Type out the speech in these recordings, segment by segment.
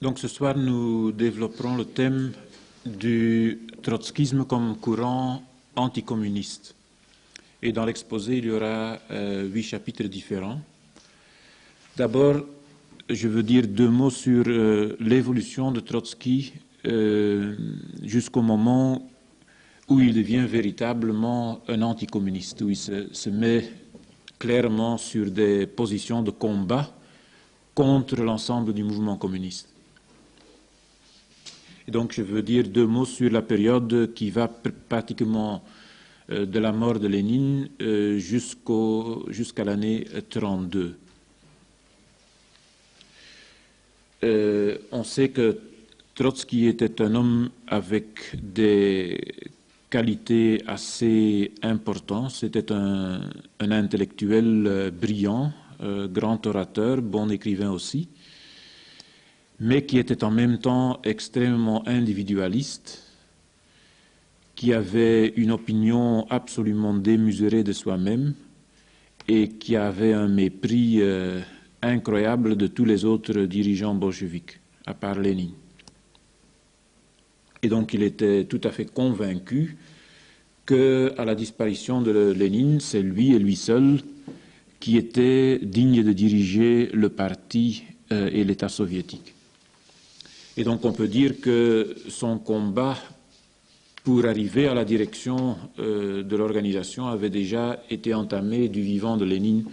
Donc ce soir, nous développerons le thème du trotskisme comme courant anticommuniste. Et dans l'exposé, il y aura 8 chapitres différents. D'abord, je veux dire 2 mots sur l'évolution de Trotsky jusqu'au moment où il devient véritablement un anticommuniste, où il se met clairement sur des positions de combat contre l'ensemble du mouvement communiste. Et donc je veux dire 2 mots sur la période qui va pratiquement de la mort de Lénine jusqu'à l'année 1932. On sait que Trotsky était un homme avec des qualités assez importantes. C'était un intellectuel brillant, grand orateur, bon écrivain aussi, mais qui était en même temps extrêmement individualiste, qui avait une opinion absolument démesurée de soi-même et qui avait un mépris incroyable de tous les autres dirigeants bolcheviques, à part Lénine. Et donc il était tout à fait convaincu qu'à la disparition de Lénine, c'est lui et lui seul qui était digne de diriger le parti et l'État soviétique. Et donc on peut dire que son combat pour arriver à la direction de l'organisation avait déjà été entamé du vivant de Lénine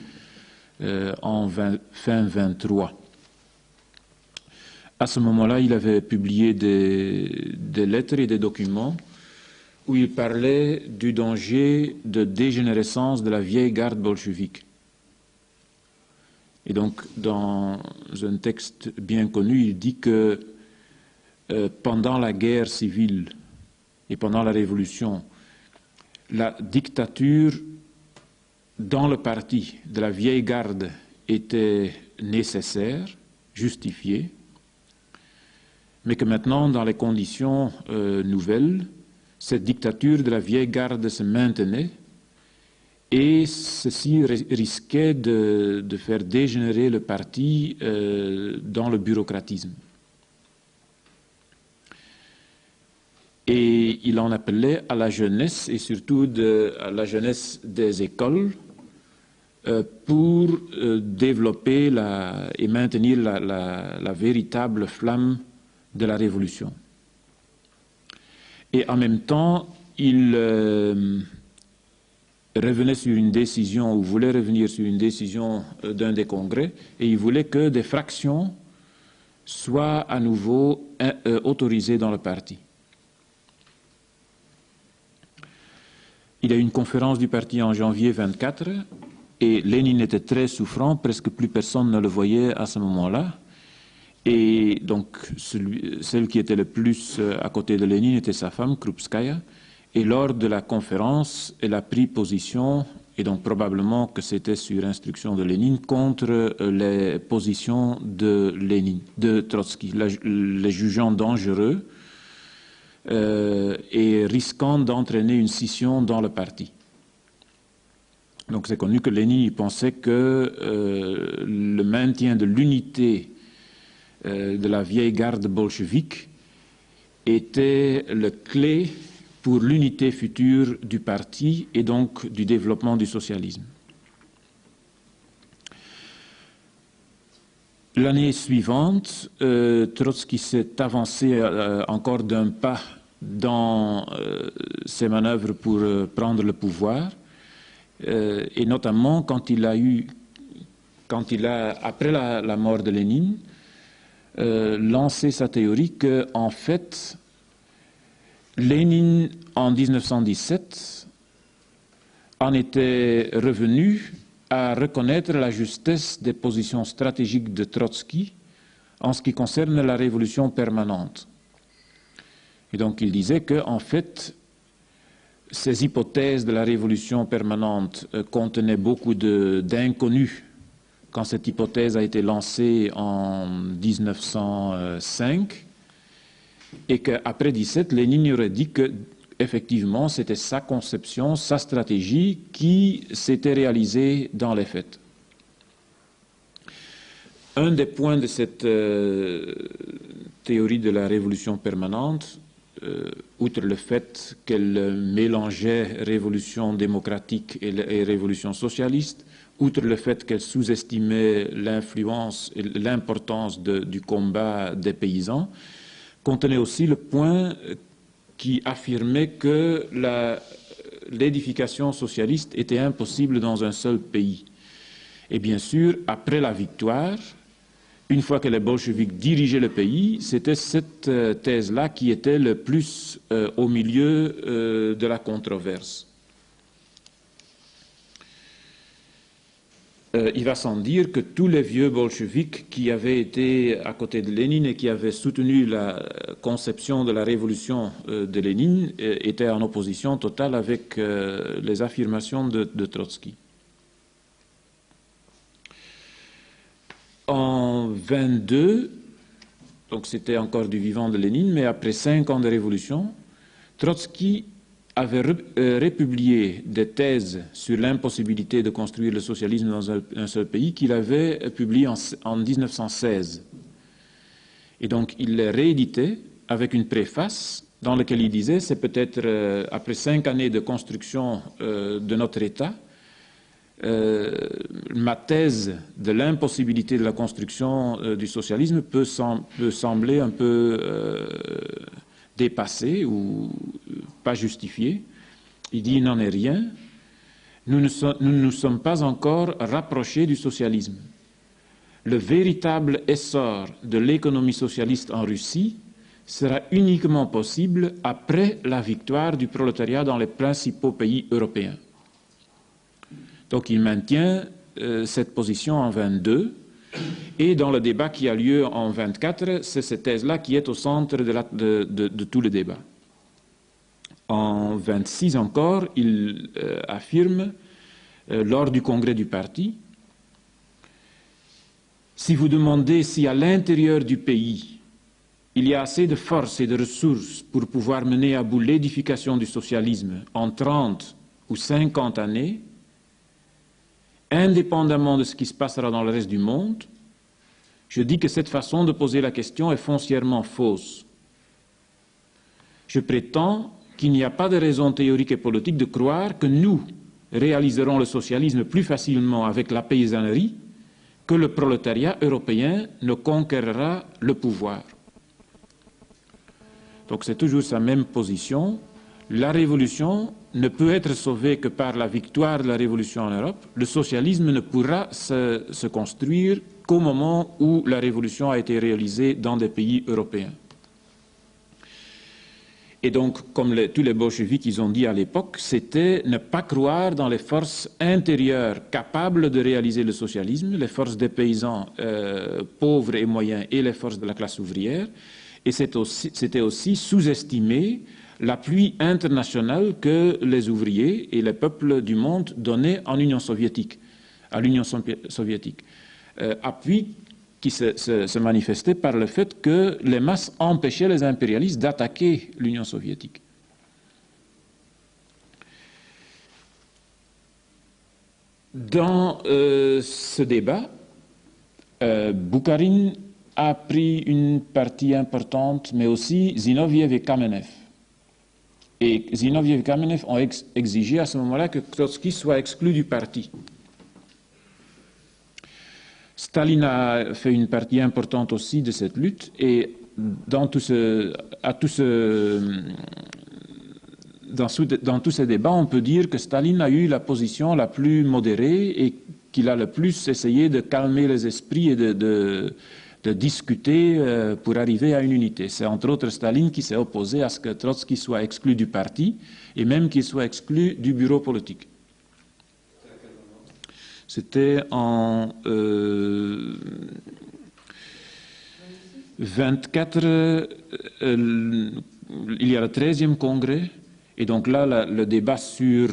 en fin 1923. À ce moment-là, il avait publié des lettres et des documents où il parlait du danger de dégénérescence de la vieille garde bolchevique. Et donc, dans un texte bien connu, il dit que pendant la guerre civile et pendant la Révolution, la dictature dans le parti de la vieille garde était nécessaire, justifiée, mais que maintenant, dans les conditions nouvelles, cette dictature de la vieille garde se maintenait et ceci risquait de faire dégénérer le parti dans le bureaucratisme. Et il en appelait à la jeunesse, et surtout à la jeunesse des écoles, pour développer et maintenir la véritable flamme de la révolution. Et en même temps, il revenait sur une décision, ou voulait revenir sur une décision d'un des congrès, et il voulait que des fractions soient à nouveau autorisées dans le parti. Il y a eu une conférence du parti en janvier 1924, et Lénine était très souffrant, presque plus personne ne le voyait à ce moment-là. Et donc, celle qui était le plus à côté de Lénine était sa femme, Krupskaya. Et lors de la conférence, elle a pris position, et donc probablement que c'était sur instruction de Lénine, contre les positions de Trotsky, les jugeant dangereux et risquant d'entraîner une scission dans le parti. Donc c'est connu que Lénine pensait que le maintien de l'unité de la vieille garde bolchevique était la clé pour l'unité future du parti et donc du développement du socialisme. L'année suivante, Trotsky s'est avancé encore d'un pas dans ses manœuvres pour prendre le pouvoir, et notamment quand il a, après la mort de Lénine, lancé sa théorie que, en fait, Lénine, en 1917, en était revenu à reconnaître la justesse des positions stratégiques de Trotsky en ce qui concerne la révolution permanente. Et donc il disait que, en fait, ces hypothèses de la révolution permanente contenaient beaucoup d'inconnus quand cette hypothèse a été lancée en 1905, et qu'après 17, Lénine aurait dit que effectivement, c'était sa conception, sa stratégie qui s'était réalisée dans les faits. Un des points de théorie de la révolution permanente, outre le fait qu'elle mélangeait révolution démocratique et révolution socialiste, outre le fait qu'elle sous-estimait l'influence et l'importance du combat des paysans, contenait aussi le point qui affirmait que l'édification socialiste était impossible dans un seul pays. Et bien sûr, après la victoire, une fois que les bolcheviks dirigeaient le pays, c'était cette thèse-là qui était le plus au milieu de la controverse. Il va sans dire que tous les vieux bolcheviks qui avaient été à côté de Lénine et qui avaient soutenu la conception de la révolution de Lénine étaient en opposition totale avec les affirmations de Trotsky. En 1922, donc c'était encore du vivant de Lénine, mais après 5 ans de révolution, Trotsky avait republié des thèses sur l'impossibilité de construire le socialisme dans un seul pays qu'il avait publiées en 1916. Et donc il les rééditait avec une préface dans laquelle il disait « c'est peut-être après 5 années de construction de notre État, ma thèse de l'impossibilité de la construction du socialisme peut sembler un peu dépassée ou pas justifiée. » Il dit « il n'en est rien. Nous ne nous sommes pas encore rapprochés du socialisme. Le véritable essor de l'économie socialiste en Russie sera uniquement possible après la victoire du prolétariat dans les principaux pays européens. » Donc il maintient cette position en 1922, et dans le débat qui a lieu en 1924, c'est cette thèse-là qui est au centre de tout le débat. En 1926 encore, il affirme, lors du congrès du parti, « Si vous demandez si à l'intérieur du pays, il y a assez de force et de ressources pour pouvoir mener à bout l'édification du socialisme en 30 ou 50 années, indépendamment de ce qui se passera dans le reste du monde, je dis que cette façon de poser la question est foncièrement fausse. Je prétends qu'il n'y a pas de raison théorique et politique de croire que nous réaliserons le socialisme plus facilement avec la paysannerie que le prolétariat européen ne conquérera le pouvoir. » Donc c'est toujours sa même position. La révolution ne peut être sauvée que par la victoire de la révolution en Europe. Le socialisme ne pourra se construire qu'au moment où la révolution a été réalisée dans des pays européens. Et donc, comme tous les bolcheviks ils ont dit à l'époque, c'était ne pas croire dans les forces intérieures capables de réaliser le socialisme, les forces des paysans pauvres et moyens et les forces de la classe ouvrière. Et c'était aussi sous-estimer l'appui international que les ouvriers et les peuples du monde donnaient à l'Union soviétique. Appui qui se manifestait par le fait que les masses empêchaient les impérialistes d'attaquer l'Union soviétique. Dans ce débat, Boukharine a pris une partie importante, mais aussi Zinoviev et Kamenev. Et Zinoviev et Kamenev ont exigé à ce moment-là que Trotsky soit exclu du parti. Staline a fait une partie importante aussi de cette lutte, et dans tous ces débats, on peut dire que Staline a eu la position la plus modérée et qu'il a le plus essayé de calmer les esprits et de discuter pour arriver à une unité. C'est entre autres Staline qui s'est opposé à ce que Trotsky soit exclu du parti et même qu'il soit exclu du bureau politique. C'était en 24, il y a le 13e congrès, et donc là, le débat sur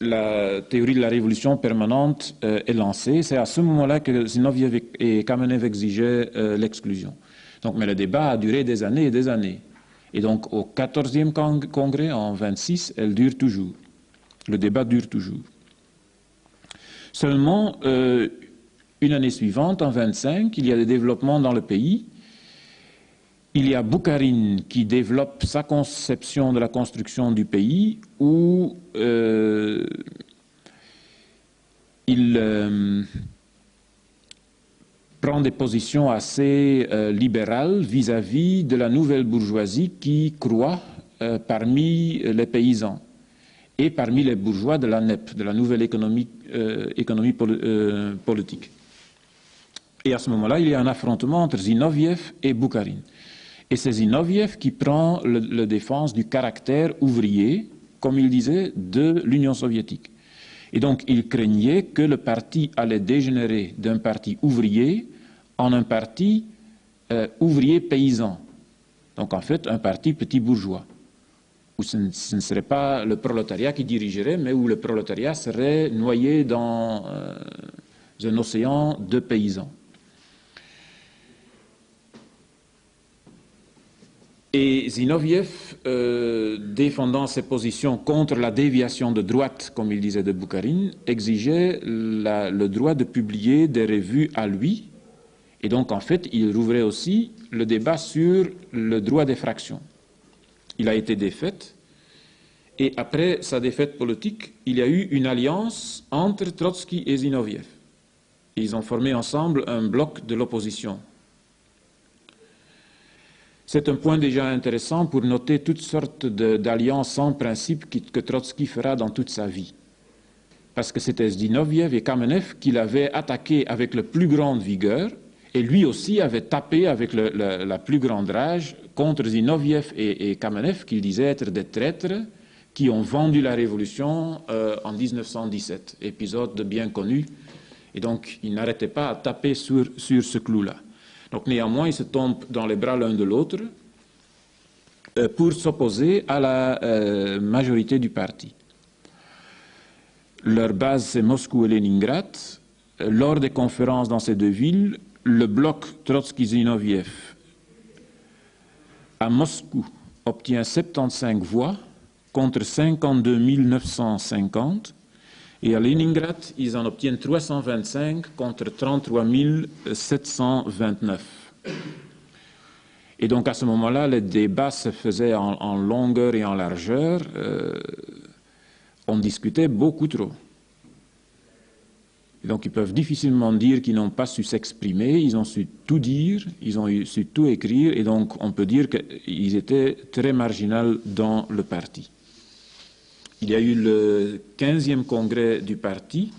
la théorie de la révolution permanente est lancé. C'est à ce moment-là que Zinoviev et Kamenev exigeaient l'exclusion. Donc, mais le débat a duré des années et des années. Et donc, au 14e congrès, en 26, elle dure toujours. Le débat dure toujours. Seulement, une année suivante, en 1925, il y a des développements dans le pays. Il y a Boukharine qui développe sa conception de la construction du pays, où il prend des positions assez libérales vis-à-vis de la nouvelle bourgeoisie qui croît parmi les paysans et parmi les bourgeois de la NEP, de la nouvelle économie politique. Et à ce moment-là, il y a un affrontement entre Zinoviev et Boukharine. Et c'est Zinoviev qui prend la défense du caractère ouvrier, comme il disait, de l'Union soviétique. Et donc, il craignait que le parti allait dégénérer d'un parti ouvrier en un parti ouvrier paysan. Donc, en fait, un parti petit bourgeois, où ce ne serait pas le prolétariat qui dirigerait, mais où le prolétariat serait noyé dans un océan de paysans. Et Zinoviev, défendant ses positions contre la déviation de droite, comme il disait de Boukharine, exigeait le droit de publier des revues à lui. Et donc, en fait, il rouvrait aussi le débat sur le droit des fractions. Il a été défait. Et après sa défaite politique, il y a eu une alliance entre Trotsky et Zinoviev. Ils ont formé ensemble un bloc de l'opposition. C'est un point déjà intéressant pour noter toutes sortes d'alliances sans principe que Trotsky fera dans toute sa vie. Parce que c'était Zinoviev et Kamenev qui l'avaient attaqué avec la plus grande vigueur, et lui aussi avait tapé avec la plus grande rage contre Zinoviev et Kamenev, qu'il disait être des traîtres qui ont vendu la révolution en 1917, épisode bien connu. Et donc, il n'arrêtait pas à taper sur ce clou-là. Donc néanmoins, ils se tombent dans les bras l'un de l'autre pour s'opposer à la majorité du parti. Leur base, c'est Moscou et Leningrad. Lors des conférences dans ces deux villes, le bloc Trotsky-Zinoviev à Moscou obtient 75 voix contre 52 950. Et à Leningrad, ils en obtiennent 325 contre 33 729. Et donc à ce moment-là, les débats se faisaient en longueur et en largeur. On discutait beaucoup trop. Et donc ils peuvent difficilement dire qu'ils n'ont pas su s'exprimer, ils ont su tout dire, ils ont su tout écrire, et donc on peut dire qu'ils étaient très marginaux dans le parti. Il y a eu le 15e congrès du parti,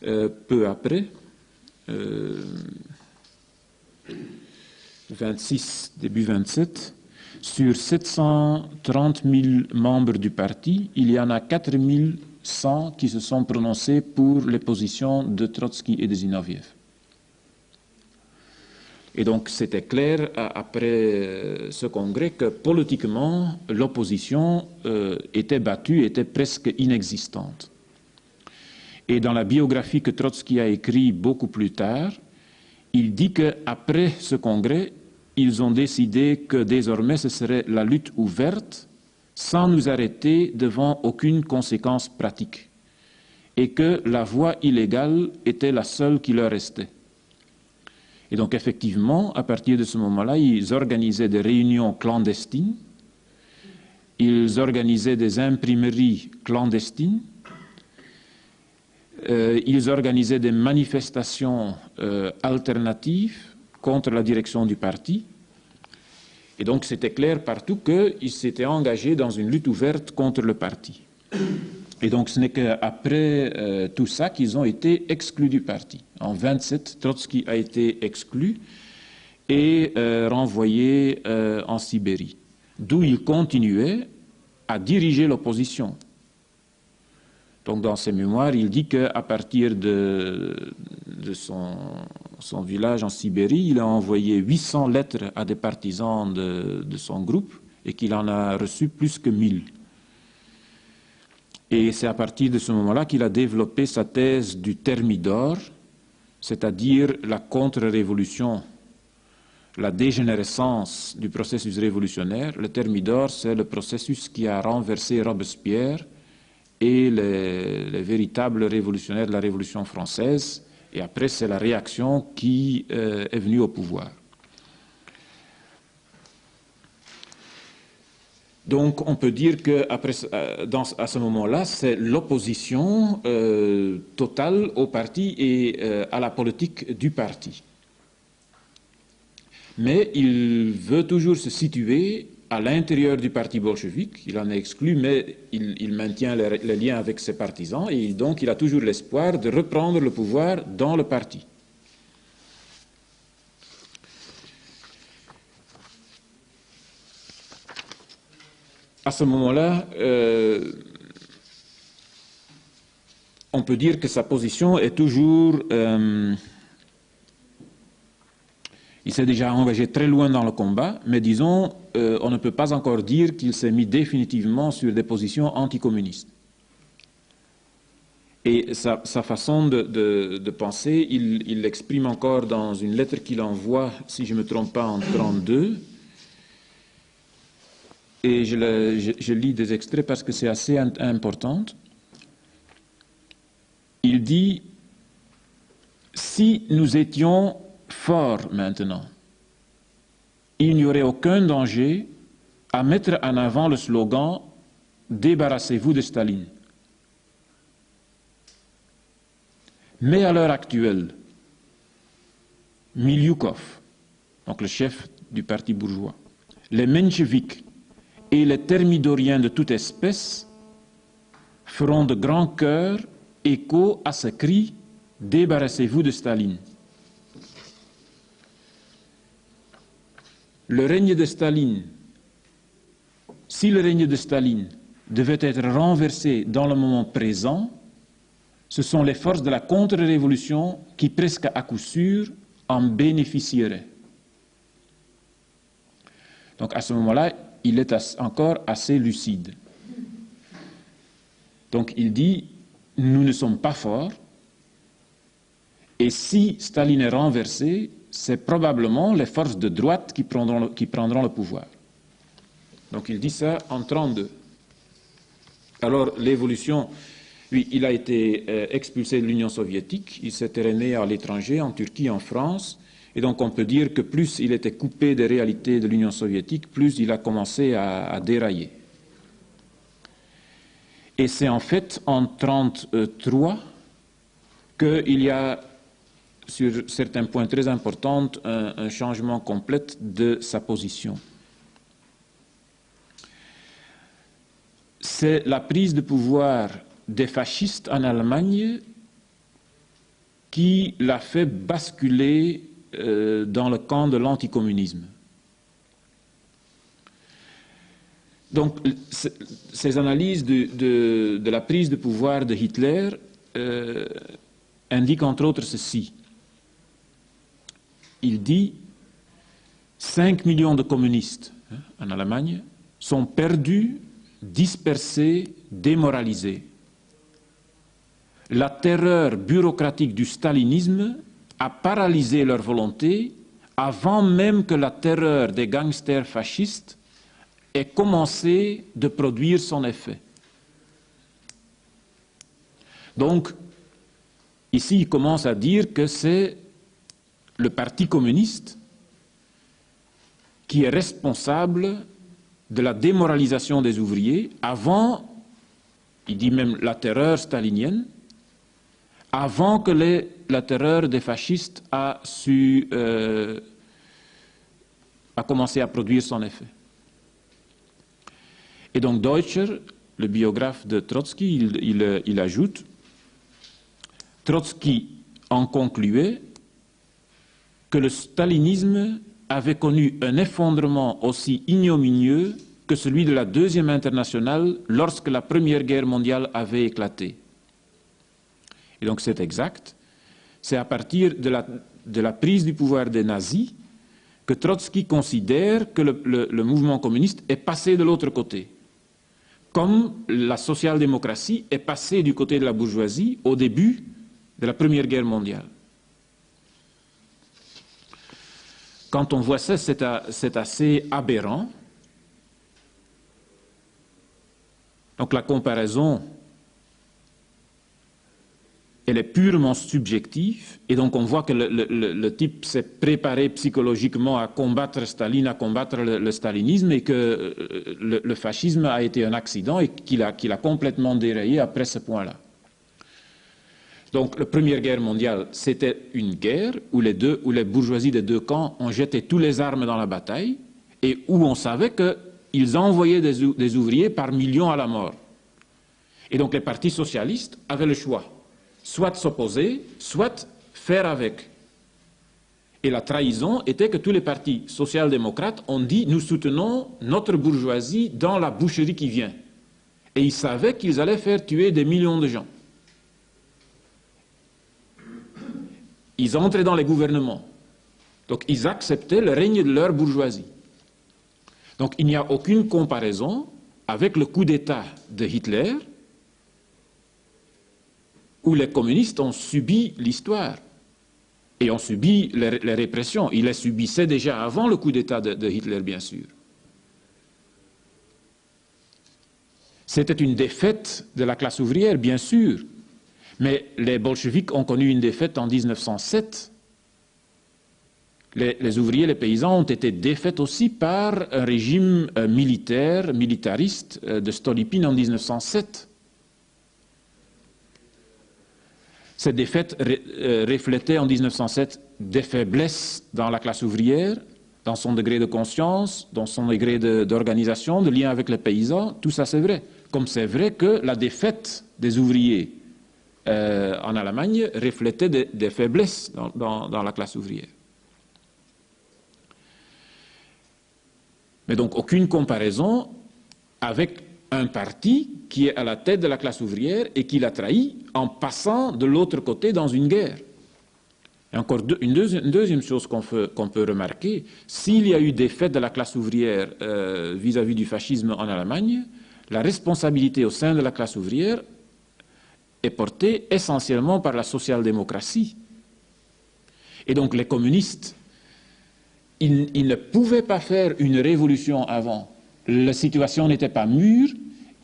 peu après, 26, début 27. Sur 730 000 membres du parti, il y en a 4 100 qui se sont prononcés pour les positions de Trotsky et de Zinoviev. Et donc c'était clair après ce congrès que politiquement l'opposition était battue, était presque inexistante. Et dans la biographie que Trotsky a écrite beaucoup plus tard, il dit qu'après ce congrès, ils ont décidé que désormais ce serait la lutte ouverte sans nous arrêter devant aucune conséquence pratique et que la voie illégale était la seule qui leur restait. Et donc effectivement, à partir de ce moment-là, ils organisaient des réunions clandestines, ils organisaient des imprimeries clandestines, ils organisaient des manifestations alternatives contre la direction du parti. Et donc c'était clair partout qu'ils s'étaient engagés dans une lutte ouverte contre le parti. Et donc ce n'est qu'après tout ça qu'ils ont été exclus du parti. En 1927, Trotsky a été exclu et renvoyé en Sibérie, d'où il continuait à diriger l'opposition. Donc dans ses mémoires, il dit qu'à partir de son village en Sibérie, il a envoyé 800 lettres à des partisans de son groupe et qu'il en a reçu plus que 1000. Et c'est à partir de ce moment-là qu'il a développé sa thèse du thermidor, c'est-à-dire la contre-révolution, la dégénérescence du processus révolutionnaire. Le thermidor, c'est le processus qui a renversé Robespierre et les véritables révolutionnaires de la Révolution française Et après, c'est la réaction qui est venue au pouvoir. Donc, on peut dire qu'à ce moment-là, c'est l'opposition totale au parti et à la politique du parti. Mais il veut toujours se situer à l'intérieur du parti bolchevique. Il en est exclu, mais il maintient les liens avec ses partisans et donc il a toujours l'espoir de reprendre le pouvoir dans le parti. À ce moment-là, on peut dire que sa position est toujours... il s'est déjà engagé très loin dans le combat, mais disons, on ne peut pas encore dire qu'il s'est mis définitivement sur des positions anticommunistes. Et sa façon de penser, il l'exprime encore dans une lettre qu'il envoie, si je ne me trompe pas, en 1932. Et je lis des extraits parce que c'est assez important. Il dit « Si nous étions forts maintenant, il n'y aurait aucun danger à mettre en avant le slogan « Débarrassez-vous de Staline ». Mais à l'heure actuelle, Miliukov, donc le chef du parti bourgeois, les mencheviks et les thermidoriens de toute espèce feront de grands cœurs écho à ce cri « Débarrassez-vous de Staline ». Le règne de Staline, si le règne de Staline devait être renversé dans le moment présent, ce sont les forces de la contre-révolution qui, presque à coup sûr, en bénéficieraient. Donc à ce moment-là, il est encore assez lucide. Donc il dit, nous ne sommes pas forts, et si Staline est renversé, c'est probablement les forces de droite qui prendront le pouvoir. Donc il dit ça en 1932. Alors l'évolution, lui, il a été expulsé de l'Union soviétique, il s'est traîné à l'étranger, en Turquie, en France, et donc on peut dire que plus il était coupé des réalités de l'Union soviétique, plus il a commencé à dérailler. Et c'est en fait en 1933 qu'il y a, sur certains points très importants, un changement complet de sa position. C'est la prise de pouvoir des fascistes en Allemagne qui l'a fait basculer dans le camp de l'anticommunisme. Donc, ces analyses de la prise de pouvoir de Hitler indiquent entre autres ceci. Il dit 5 millions de communistes en Allemagne sont perdus, dispersés, démoralisés. La terreur bureaucratique du stalinisme a paralysé leur volonté avant même que la terreur des gangsters fascistes ait commencé de produire son effet. Donc, ici, il commence à dire que c'est le Parti communiste qui est responsable de la démoralisation des ouvriers avant, il dit même la terreur stalinienne, avant que la terreur des fascistes a commencé à produire son effet. Et donc Deutscher, le biographe de Trotsky, il ajoute, Trotsky en concluait que le stalinisme avait connu un effondrement aussi ignominieux que celui de la Deuxième Internationale lorsque la Première Guerre mondiale avait éclaté. Et donc c'est exact. C'est à partir de la prise du pouvoir des nazis que Trotsky considère que le mouvement communiste est passé de l'autre côté. Comme la social-démocratie est passée du côté de la bourgeoisie au début de la Première Guerre mondiale. Quand on voit ça, c'est assez aberrant. Donc la comparaison elle est purement subjective, et donc on voit que le type s'est préparé psychologiquement à combattre Staline, à combattre le stalinisme, et que le fascisme a été un accident et qu'il a complètement dérayé après ce point-là. Donc la Première Guerre mondiale, c'était une guerre où les bourgeoisies des deux camps ont jeté toutes les armes dans la bataille, et où on savait qu'ils envoyaient des ouvriers par millions à la mort. Et donc les partis socialistes avaient le choix, soit s'opposer, soit faire avec. Et la trahison était que tous les partis social-démocrates ont dit « nous soutenons notre bourgeoisie dans la boucherie qui vient ». Et ils savaient qu'ils allaient faire tuer des millions de gens. Ils entraient dans les gouvernements. Donc ils acceptaient le règne de leur bourgeoisie. Donc il n'y a aucune comparaison avec le coup d'État de Hitler, où les communistes ont subi l'histoire et ont subi les répressions. Ils les subissaient déjà avant le coup d'État de Hitler, bien sûr. C'était une défaite de la classe ouvrière, bien sûr, mais les bolcheviks ont connu une défaite en 1907. Les ouvriers, les paysans ont été défaits aussi par un régime militariste de Stolypine en 1907. Cette défaite reflétait en 1907 des faiblesses dans la classe ouvrière, dans son degré de conscience, dans son degré d'organisation, de lien avec les paysans. Tout ça c'est vrai. Comme c'est vrai que la défaite des ouvriers en Allemagne reflétait des faiblesses dans la classe ouvrière. Mais donc aucune comparaison avec un parti qui est à la tête de la classe ouvrière et qui l'a trahi en passant de l'autre côté dans une guerre. Et encore une deuxième chose qu'on peut remarquer, s'il y a eu défaite de la classe ouvrière vis-à-vis du fascisme en Allemagne, la responsabilité au sein de la classe ouvrière est portée essentiellement par la social-démocratie. Et donc les communistes, ils ne pouvaient pas faire une révolution avant. La situation n'était pas mûre,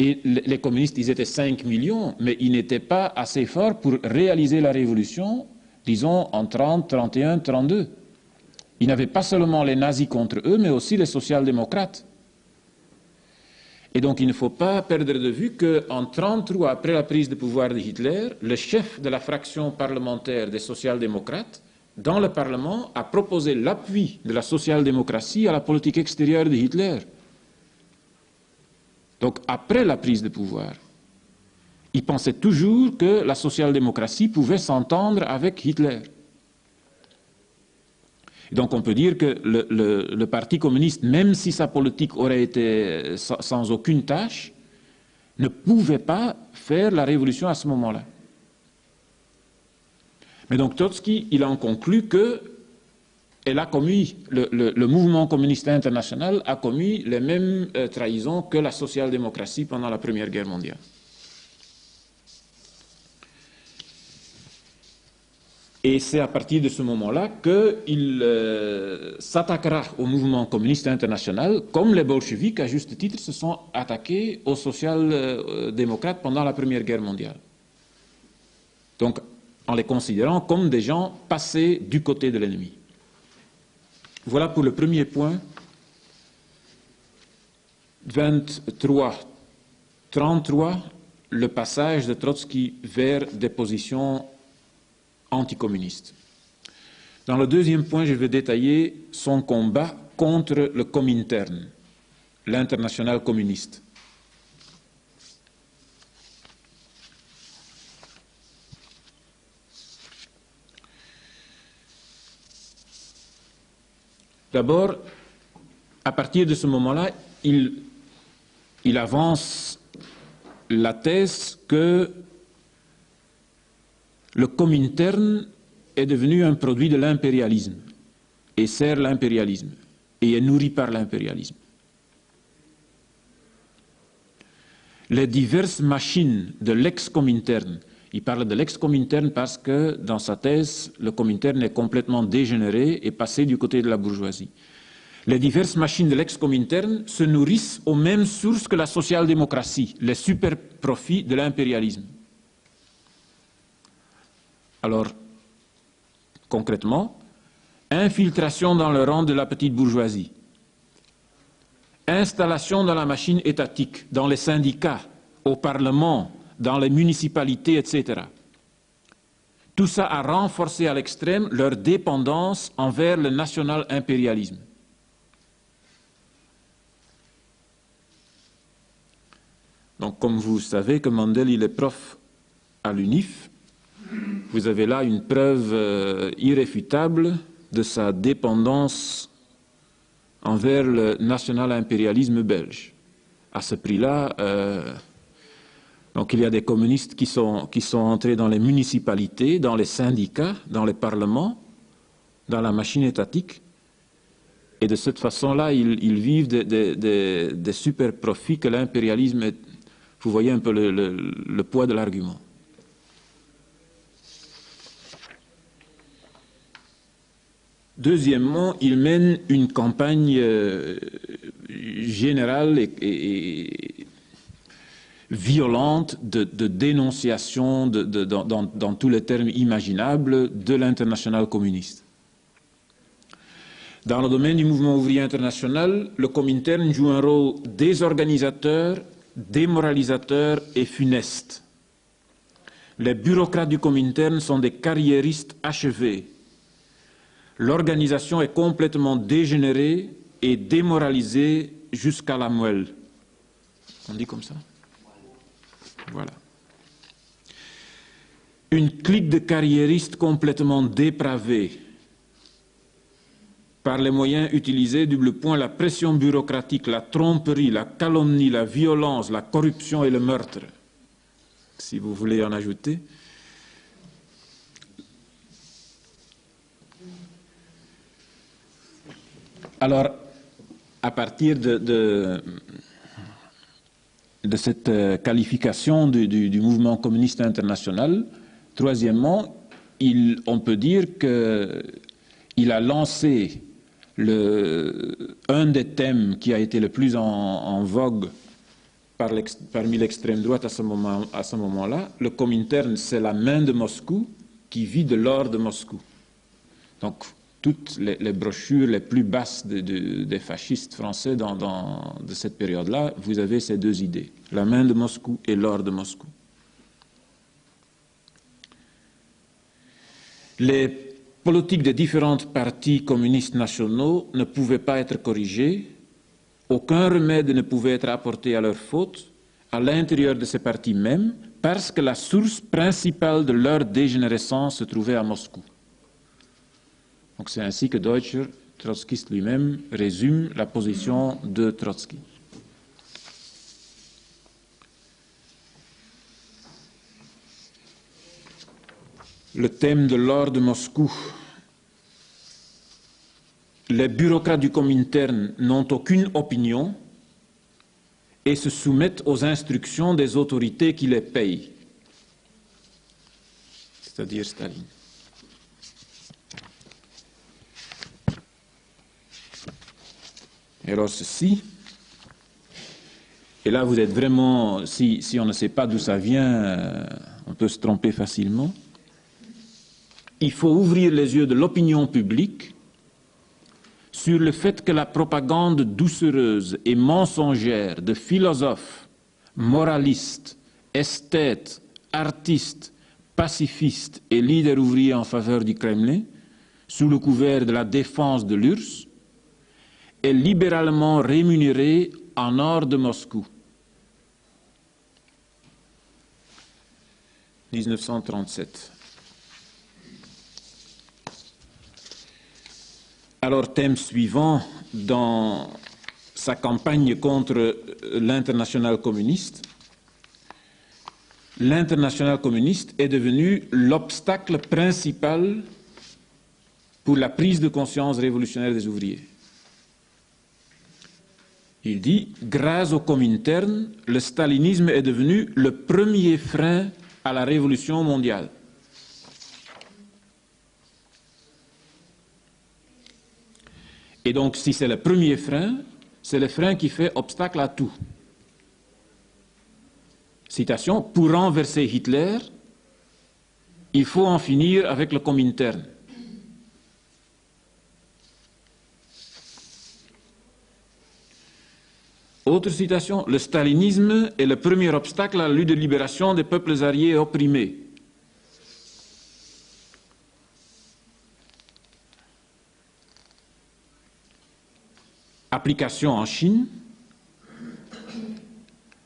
et les communistes, ils étaient 5 millions, mais ils n'étaient pas assez forts pour réaliser la révolution, disons, en 30, 31, 32. Ils n'avaient pas seulement les nazis contre eux, mais aussi les social-démocrates. Et donc il ne faut pas perdre de vue qu'en 1933, après la prise de pouvoir de Hitler, le chef de la fraction parlementaire des social-démocrates, dans le Parlement, a proposé l'appui de la social-démocratie à la politique extérieure de Hitler. Donc après la prise de pouvoir, il pensait toujours que la social-démocratie pouvait s'entendre avec Hitler. Et donc on peut dire que le Parti communiste, même si sa politique aurait été sans aucune tâche, ne pouvait pas faire la révolution à ce moment-là. Mais donc Trotsky, il en conclut que le mouvement communiste international a commis les mêmes trahisons que la social-démocratie pendant la Première Guerre mondiale. Et c'est à partir de ce moment-là qu'il s'attaquera au mouvement communiste international, comme les bolcheviks, à juste titre, se sont attaqués aux social-démocrates pendant la Première Guerre mondiale. Donc, en les considérant comme des gens passés du côté de l'ennemi. Voilà pour le premier point. 23-33, le passage de Trotsky vers des positions anticommunistes. Dans le deuxième point, je vais détailler son combat contre le Comintern, l'internationale communiste. D'abord, à partir de ce moment-là, il avance la thèse que le Comintern est devenu un produit de l'impérialisme et sert l'impérialisme et est nourri par l'impérialisme. Les diverses machines de l'ex-Comintern, il parle de l'ex-Comintern parce que dans sa thèse, le Comintern est complètement dégénéré et passé du côté de la bourgeoisie. Les diverses machines de l'ex-Comintern se nourrissent aux mêmes sources que la social-démocratie, les super-profits de l'impérialisme. Alors, concrètement, infiltration dans le rang de la petite bourgeoisie, installation dans la machine étatique, dans les syndicats, au Parlement, dans les municipalités, etc. Tout ça a renforcé à l'extrême leur dépendance envers le national-impérialisme. Donc, comme vous savez que Mandel, il est prof à l'UNIF, vous avez là une preuve irréfutable de sa dépendance envers le national-impérialisme belge. À ce prix-là, donc il y a des communistes qui sont entrés dans les municipalités, dans les syndicats, dans les parlements, dans la machine étatique, et de cette façon-là, ils vivent des super profits que l'impérialisme est. Vous voyez un peu le poids de l'argument. Deuxièmement, il mène une campagne générale et violente de dénonciation dans tous les termes imaginables de l'internationale communiste. Dans le domaine du mouvement ouvrier international, le Comintern joue un rôle désorganisateur, démoralisateur et funeste. Les bureaucrates du Comintern sont des carriéristes achevés. L'organisation est complètement dégénérée et démoralisée jusqu'à la moelle. On dit comme ça? Voilà. Une clique de carriéristes complètement dépravés par les moyens utilisés, double point, la pression bureaucratique, la tromperie, la calomnie, la violence, la corruption et le meurtre. Si vous voulez en ajouter. Alors, à partir de cette qualification du mouvement communiste international, troisièmement, on peut dire qu'il a lancé un des thèmes qui a été le plus en vogue parmi l'extrême droite à ce moment-là. Le Comintern, c'est la main de Moscou qui vit de l'or de Moscou. Donc, toutes les brochures les plus basses des fascistes français de cette période-là, vous avez ces deux idées, la main de Moscou et l'or de Moscou. Les politiques des différents partis communistes nationaux ne pouvaient pas être corrigées, aucun remède ne pouvait être apporté à leur faute à l'intérieur de ces partis mêmes, parce que la source principale de leur dégénérescence se trouvait à Moscou. Donc c'est ainsi que Deutscher, trotskiste lui-même, résume la position de Trotsky. Le thème de l'or de Moscou. Les bureaucrates du Comintern n'ont aucune opinion et se soumettent aux instructions des autorités qui les payent, c'est-à-dire Staline. Et alors ceci, et là vous êtes vraiment, si on ne sait pas d'où ça vient, on peut se tromper facilement. Il faut ouvrir les yeux de l'opinion publique sur le fait que la propagande doucereuse et mensongère de philosophes, moralistes, esthètes, artistes, pacifistes et leaders ouvriers en faveur du Kremlin, sous le couvert de la défense de l'URSS, est libéralement rémunérée en or de Moscou. 1937. Alors, thème suivant, dans sa campagne contre l'internationale communiste, l'internationale communiste est devenue l'obstacle principal pour la prise de conscience révolutionnaire des ouvriers. Il dit, grâce au Comintern, le stalinisme est devenu le premier frein à la révolution mondiale. Et donc, si c'est le premier frein, c'est le frein qui fait obstacle à tout. Citation, pour renverser Hitler, il faut en finir avec le Comintern. Autre citation, le stalinisme est le premier obstacle à la lutte de libération des peuples ariés et opprimés. Application en Chine.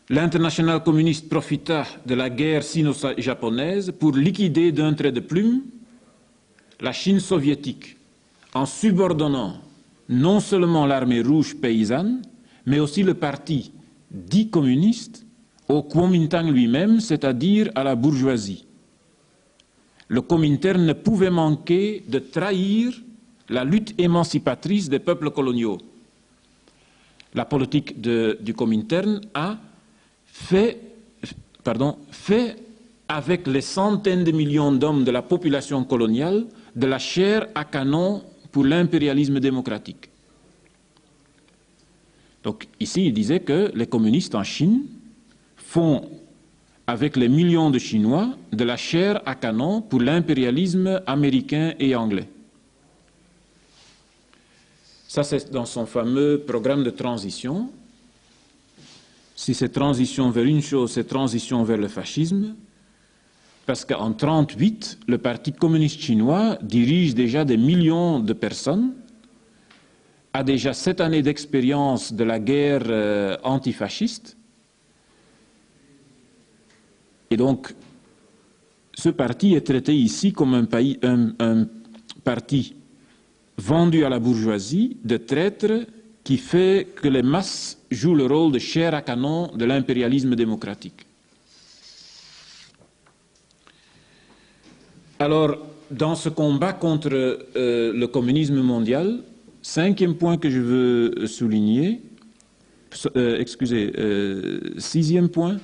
L'internationale communiste profita de la guerre sino-japonaise pour liquider d'un trait de plume la Chine soviétique en subordonnant non seulement l'armée rouge paysanne, mais aussi le parti dit communiste au Kuomintang lui-même, c'est-à-dire à la bourgeoisie. Le Comintern ne pouvait manquer de trahir la lutte émancipatrice des peuples coloniaux. La politique du Comintern a fait avec les centaines de millions d'hommes de la population coloniale de la chair à canon pour l'impérialisme démocratique. Donc ici, il disait que les communistes en Chine font, avec les millions de Chinois, de la chair à canon pour l'impérialisme américain et anglais. Ça, c'est dans son fameux programme de transition. Si c'est transition vers une chose, c'est transition vers le fascisme, parce qu'en 1938, le Parti communiste chinois dirige déjà des millions de personnes, a déjà 7 années d'expérience de la guerre antifasciste. Et donc, ce parti est traité ici comme un parti vendu à la bourgeoisie, de traître, qui fait que les masses jouent le rôle de chair à canon de l'impérialisme démocratique. Alors, dans ce combat contre le communisme mondial, 5e point que je veux souligner, 6e point,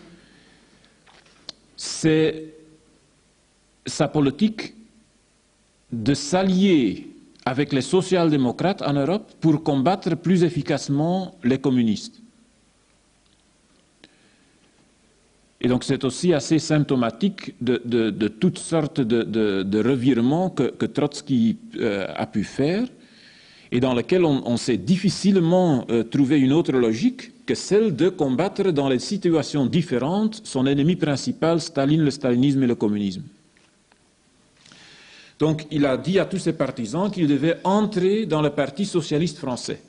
c'est sa politique de s'allier avec les social-démocrates en Europe pour combattre plus efficacement les communistes. Et donc c'est aussi assez symptomatique de toutes sortes de revirements que Trotsky a pu faire, et dans lequel on sait difficilement trouver une autre logique que celle de combattre dans les situations différentes son ennemi principal, Staline, le stalinisme et le communisme. Donc il a dit à tous ses partisans qu'ils devaient entrer dans le Parti socialiste français.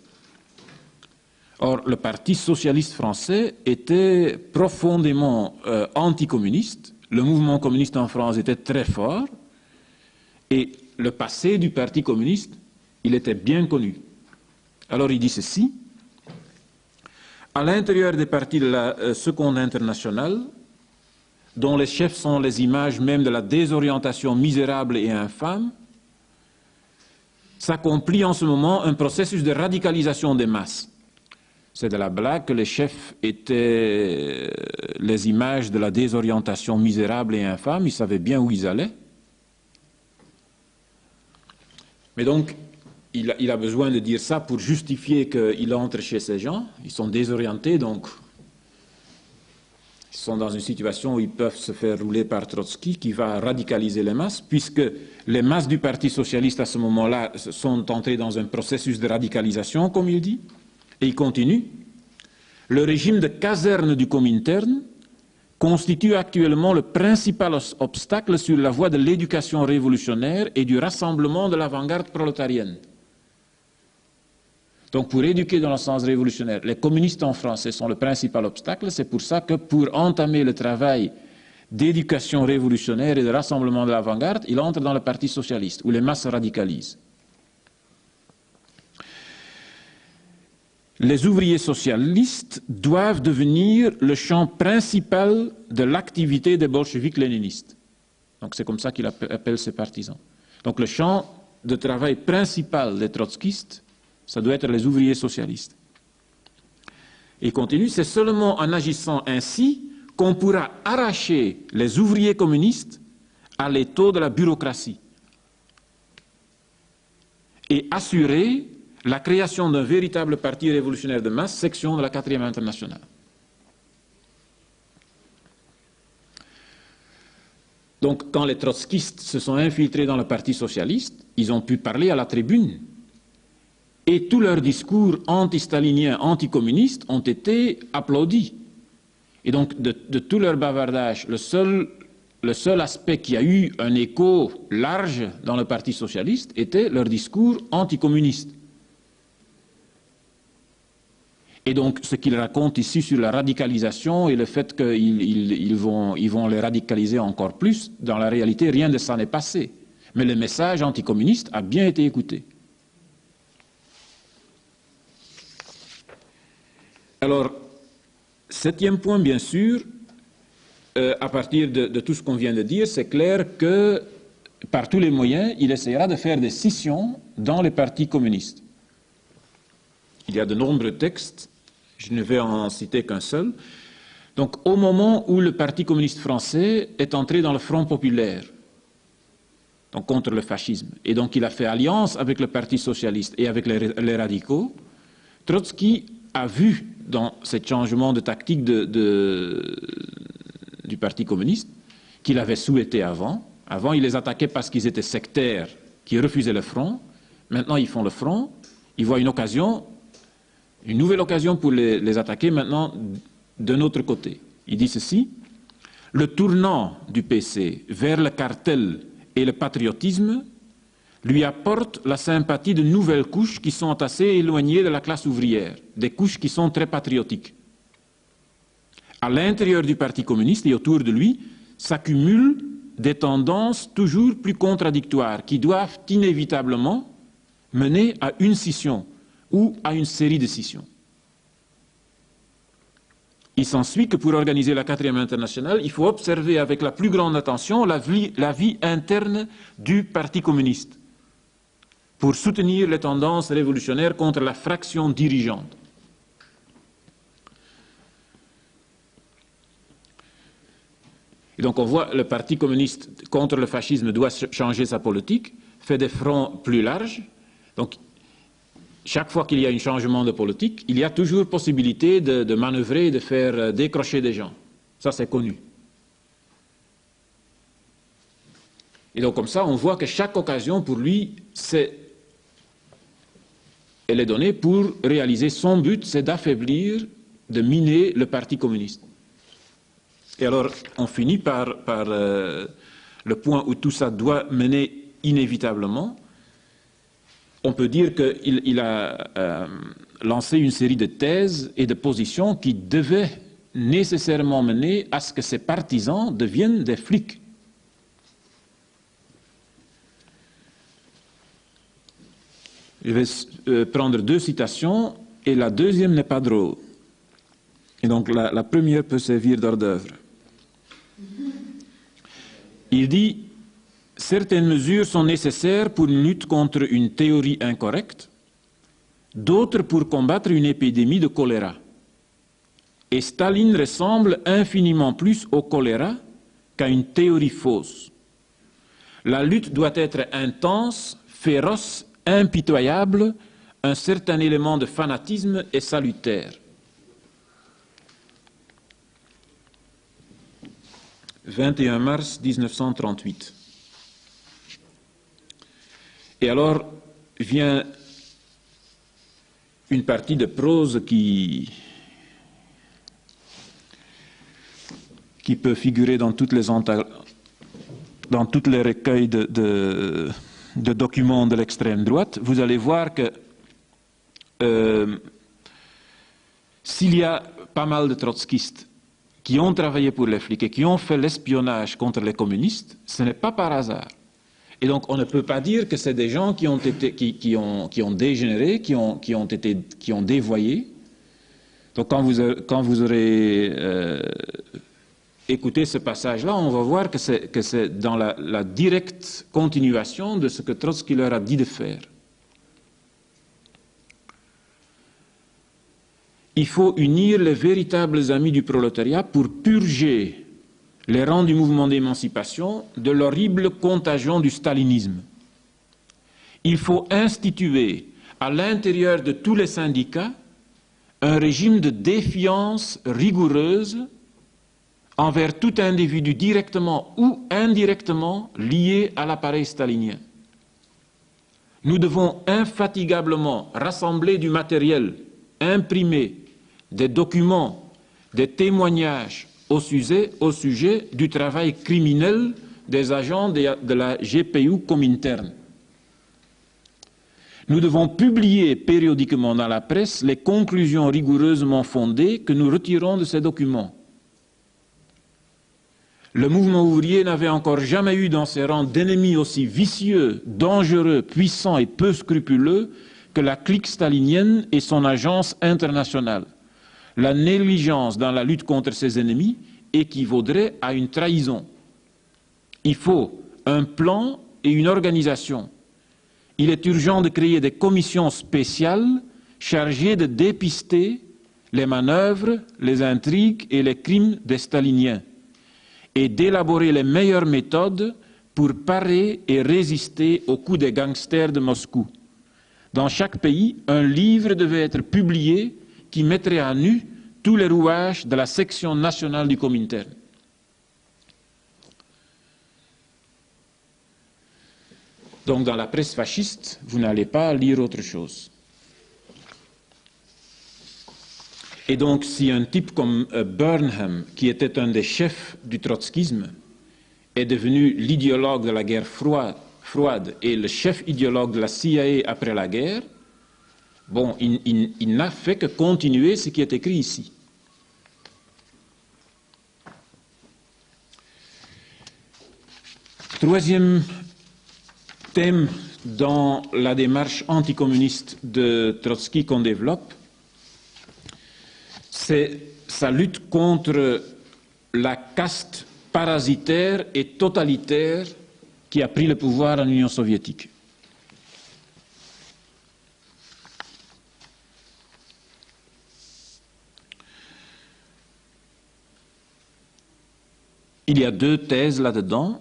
Or, le Parti socialiste français était profondément anticommuniste, le mouvement communiste en France était très fort, et le passé du Parti communiste, il était bien connu. Alors il dit ceci, à l'intérieur des partis de la Seconde Internationale, dont les chefs sont les images même de la désorientation misérable et infâme, s'accomplit en ce moment un processus de radicalisation des masses. C'est de la blague que les chefs étaient les images de la désorientation misérable et infâme, ils savaient bien où ils allaient. Mais donc, il a besoin de dire ça pour justifier qu'il entre chez ces gens. Ils sont désorientés, donc ils sont dans une situation où ils peuvent se faire rouler par Trotsky, qui va radicaliser les masses, puisque les masses du Parti socialiste à ce moment-là sont entrées dans un processus de radicalisation, comme il dit. Et il continue. Le régime de caserne du Comintern constitue actuellement le principal obstacle sur la voie de l'éducation révolutionnaire et du rassemblement de l'avant-garde prolétarienne. Donc pour éduquer dans le sens révolutionnaire, les communistes en France sont le principal obstacle. C'est pour ça que pour entamer le travail d'éducation révolutionnaire et de rassemblement de l'avant-garde, il entre dans le Parti socialiste, où les masses se radicalisent. Les ouvriers socialistes doivent devenir le champ principal de l'activité des bolcheviks léninistes. Donc c'est comme ça qu'il appelle ses partisans. Donc le champ de travail principal des trotskistes, ça doit être les ouvriers socialistes. Et il continue, c'est seulement en agissant ainsi qu'on pourra arracher les ouvriers communistes à l'étau de la bureaucratie et assurer la création d'un véritable parti révolutionnaire de masse, section de la 4e internationale. Donc, quand les trotskistes se sont infiltrés dans le Parti socialiste, ils ont pu parler à la tribune. Et tous leurs discours anti-staliniens, anticommunistes ont été applaudis. Et donc, de tout leur bavardage, le seul aspect qui a eu un écho large dans le Parti socialiste était leur discours anticommuniste. Et donc, ce qu'ils racontent ici sur la radicalisation et le fait qu'ils vont les radicaliser encore plus, dans la réalité, rien de ça n'est passé. Mais le message anticommuniste a bien été écouté. Alors, septième point, bien sûr, à partir de tout ce qu'on vient de dire, c'est clair que, par tous les moyens, il essaiera de faire des scissions dans les partis communistes. Il y a de nombreux textes, je ne vais en citer qu'un seul. Donc, au moment où le Parti communiste français est entré dans le Front populaire, donc contre le fascisme, et donc il a fait alliance avec le Parti socialiste et avec les radicaux, Trotsky a vu dans ce changement de tactique du Parti communiste qu'il avait souhaité avant. Avant, il les attaquait parce qu'ils étaient sectaires, qui refusaient le front. Maintenant, ils font le front. Ils voient une occasion, une nouvelle occasion pour les attaquer maintenant de notre côté. Il dit ceci: le tournant du PC vers le cartel et le patriotisme lui apporte la sympathie de nouvelles couches qui sont assez éloignées de la classe ouvrière, des couches qui sont très patriotiques. À l'intérieur du Parti communiste et autour de lui s'accumulent des tendances toujours plus contradictoires qui doivent inévitablement mener à une scission ou à une série de scissions. Il s'ensuit que pour organiser la 4e internationale, il faut observer avec la plus grande attention la vie interne du Parti communiste pour soutenir les tendances révolutionnaires contre la fraction dirigeante. Et donc on voit le Parti communiste contre le fascisme doit changer sa politique, fait des fronts plus larges. Donc chaque fois qu'il y a un changement de politique, il y a toujours possibilité de manœuvrer et de faire décrocher des gens. Ça, c'est connu. Et donc comme ça, on voit que chaque occasion pour lui, elle est donnée pour réaliser son but, c'est d'affaiblir, de miner le Parti communiste. Et alors, on finit par le point où tout ça doit mener inévitablement. On peut dire qu'il a lancé une série de thèses et de positions qui devaient nécessairement mener à ce que ses partisans deviennent des flics. Je vais prendre deux citations, et la deuxième n'est pas drôle. Et donc la première peut servir d'hors d'œuvre. Il dit: certaines mesures sont nécessaires pour une lutte contre une théorie incorrecte, d'autres pour combattre une épidémie de choléra. Et Staline ressemble infiniment plus au choléra qu'à une théorie fausse. La lutte doit être intense, féroce, impitoyable, un certain élément de fanatisme est salutaire. 21 mars 1938. Et alors vient une partie de prose qui peut figurer dans toutes les recueils de documents de l'extrême droite. Vous allez voir que s'il y a pas mal de trotskistes qui ont travaillé pour les flics et qui ont fait l'espionnage contre les communistes, ce n'est pas par hasard. Et donc on ne peut pas dire que c'est des gens qui ont dégénéré, qui ont dévoyé. Donc quand vous aurez écouté ce passage-là, on va voir que c'est dans la directe continuation de ce que Trotsky leur a dit de faire. Il faut unir les véritables amis du prolétariat pour purger les rangs du mouvement d'émancipation de l'horrible contagion du stalinisme. Il faut instituer à l'intérieur de tous les syndicats un régime de défiance rigoureuse envers tout individu directement ou indirectement lié à l'appareil stalinien. Nous devons infatigablement rassembler du matériel, imprimer des documents, des témoignages au sujet du travail criminel des agents de la GPU Comintern. Nous devons publier périodiquement dans la presse les conclusions rigoureusement fondées que nous retirons de ces documents. Le mouvement ouvrier n'avait encore jamais eu dans ses rangs d'ennemis aussi vicieux, dangereux, puissants et peu scrupuleux que la clique stalinienne et son agence internationale. La négligence dans la lutte contre ses ennemis équivaudrait à une trahison. Il faut un plan et une organisation. Il est urgent de créer des commissions spéciales chargées de dépister les manœuvres, les intrigues et les crimes des staliniens et d'élaborer les meilleures méthodes pour parer et résister aux coups des gangsters de Moscou. Dans chaque pays, un livre devait être publié qui mettrait à nu tous les rouages de la section nationale du Comintern. Donc dans la presse fasciste, vous n'allez pas lire autre chose. Et donc si un type comme Burnham, qui était un des chefs du trotskisme, est devenu l'idéologue de la guerre froide et le chef idéologue de la CIA après la guerre, bon, il n'a fait que continuer ce qui est écrit ici. Troisième thème dans la démarche anticommuniste de Trotsky qu'on développe, c'est sa lutte contre la caste parasitaire et totalitaire qui a pris le pouvoir en Union soviétique. Il y a deux thèses là-dedans.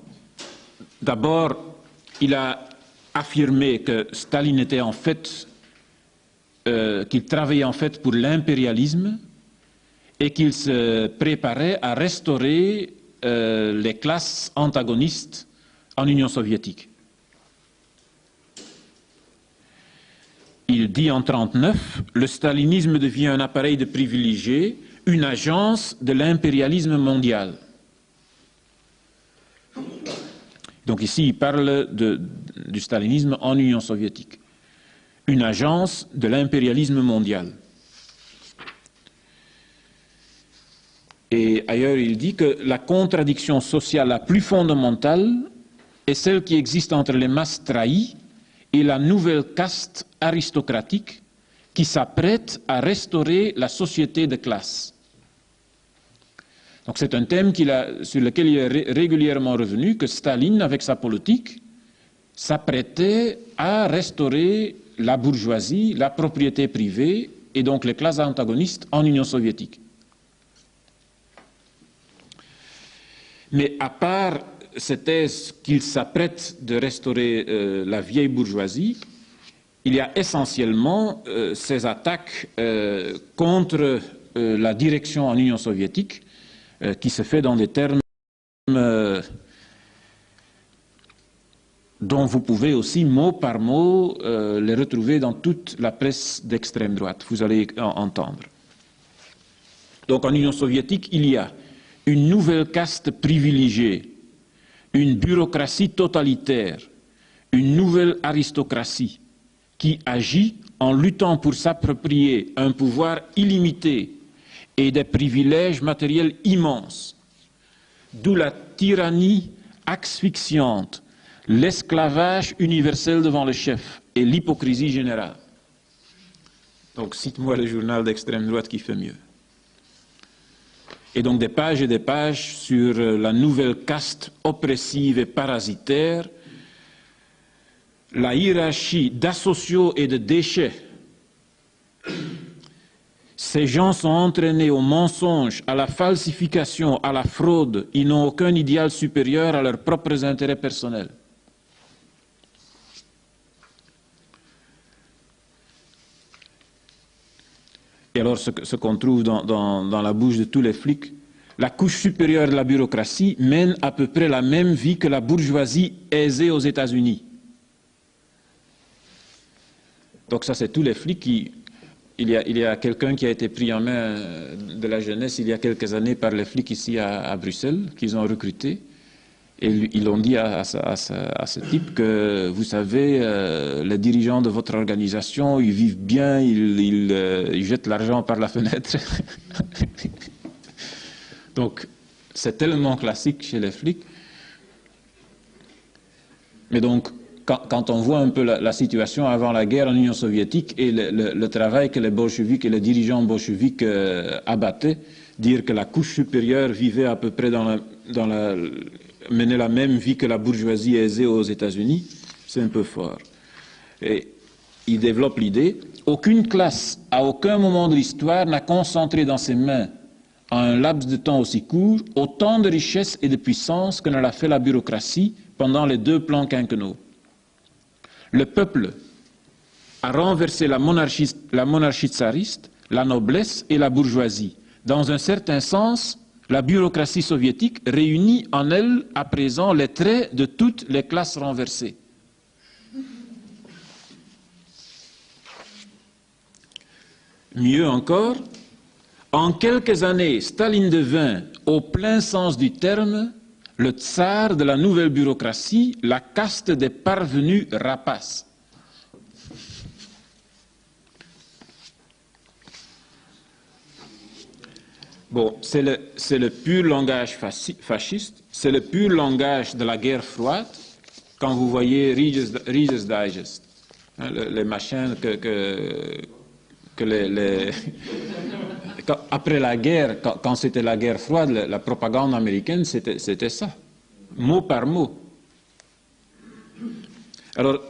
D'abord, il a affirmé que Staline était en fait, qu'il travaillait en fait pour l'impérialisme et qu'il se préparait à restaurer les classes antagonistes en Union soviétique. Il dit en 1939, le stalinisme devient un appareil de privilégiés, une agence de l'impérialisme mondial. Donc ici, il parle du stalinisme en Union soviétique. Une agence de l'impérialisme mondial. Et ailleurs, il dit que la contradiction sociale la plus fondamentale est celle qui existe entre les masses trahies et la nouvelle caste aristocratique qui s'apprête à restaurer la société de classe. Donc c'est un thème sur lequel il est régulièrement revenu, que Staline, avec sa politique, s'apprêtait à restaurer la bourgeoisie, la propriété privée et donc les classes antagonistes en Union soviétique. Mais à part cette thèse qu'il s'apprête de restaurer la vieille bourgeoisie, il y a essentiellement ces attaques contre la direction en Union soviétique qui se fait dans des termes dont vous pouvez aussi mot par mot les retrouver dans toute la presse d'extrême droite. Vous allez entendre. Donc en Union soviétique, il y a une nouvelle caste privilégiée, une bureaucratie totalitaire, une nouvelle aristocratie qui agit en luttant pour s'approprier un pouvoir illimité et des privilèges matériels immenses, d'où la tyrannie asphyxiante, l'esclavage universel devant le chef et l'hypocrisie générale. Donc cite-moi le journal d'extrême droite qui fait mieux. Et donc des pages et des pages sur la nouvelle caste oppressive et parasitaire, la hiérarchie d'asociaux et de déchets. Ces gens sont entraînés au mensonge, à la falsification, à la fraude. Ils n'ont aucun idéal supérieur à leurs propres intérêts personnels. Et alors ce qu'on trouve dans la bouche de tous les flics, la couche supérieure de la bureaucratie mène à peu près la même vie que la bourgeoisie aisée aux États-Unis. Donc ça, c'est tous les flics qui... Il y a quelqu'un qui a été pris en main de la jeunesse il y a quelques années par les flics ici à Bruxelles, qu'ils ont recruté. Et ils ont dit à ce type que, vous savez, les dirigeants de votre organisation, ils vivent bien, ils jettent l'argent par la fenêtre. Donc, c'est tellement classique chez les flics. Mais donc, quand on voit un peu la situation avant la guerre en Union soviétique et le travail que les bolcheviks et les dirigeants bolcheviks abattaient, dire que la couche supérieure vivait à peu près menait la même vie que la bourgeoisie aisée aux États-Unis, c'est un peu fort. Et il développe l'idée, aucune classe, à aucun moment de l'histoire, n'a concentré dans ses mains, en un laps de temps aussi court, autant de richesses et de puissance que ne l'a fait la bureaucratie pendant les 2 plans quinquennaux. Le peuple a renversé la monarchie tsariste, la noblesse et la bourgeoisie. Dans un certain sens, la bureaucratie soviétique réunit en elle à présent les traits de toutes les classes renversées. Mieux encore, en quelques années, Staline devint, au plein sens du terme, le tsar de la nouvelle bureaucratie, la caste des parvenus rapaces. Bon, c'est le pur langage fasciste, c'est le pur langage de la guerre froide, quand vous voyez Reader's Digest, hein, les machins que les après la guerre, quand c'était la guerre froide, la propagande américaine, c'était ça, mot par mot. Alors,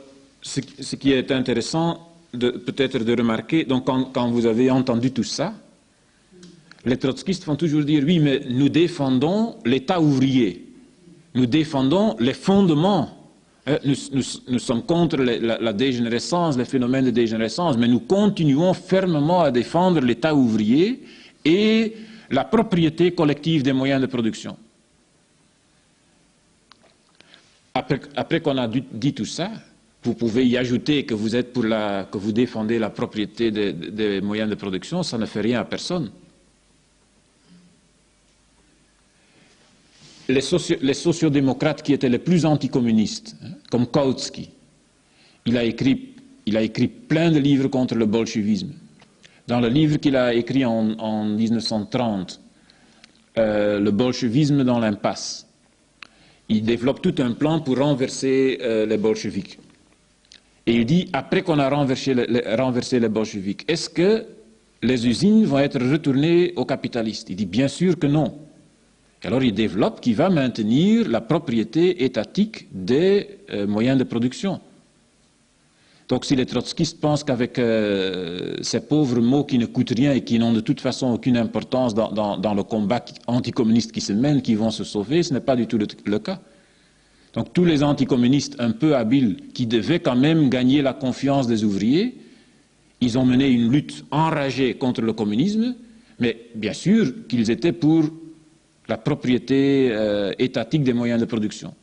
ce qui est intéressant peut-être de remarquer, donc quand vous avez entendu tout ça, les trotskistes vont toujours dire, oui, mais nous défendons l'État ouvrier, nous défendons les fondements. Nous sommes contre la dégénérescence, les phénomènes de dégénérescence, mais nous continuons fermement à défendre l'État ouvrier et la propriété collective des moyens de production. Après qu'on a dit tout ça, vous pouvez y ajouter que vous êtes que vous défendez la propriété des moyens de production, ça ne fait rien à personne. Les sociodémocrates qui étaient les plus anticommunistes, comme Kautsky, il a écrit plein de livres contre le bolchevisme. Dans le livre qu'il a écrit en 1930, Le bolchevisme dans l'impasse, il développe tout un plan pour renverser les bolcheviks. Et il dit, après qu'on a renversé les bolcheviks, est-ce que les usines vont être retournées aux capitalistes? Il dit, bien sûr que non. Alors il développe qu'il va maintenir la propriété étatique des moyens de production. Donc si les trotskistes pensent qu'avec ces pauvres mots qui ne coûtent rien et qui n'ont de toute façon aucune importance dans le combat anticommuniste qui se mène, qui vont se sauver, ce n'est pas du tout le cas. Donc tous les anticommunistes un peu habiles qui devaient quand même gagner la confiance des ouvriers, ils ont mené une lutte enragée contre le communisme, mais bien sûr qu'ils étaient pour la propriété étatique des moyens de production.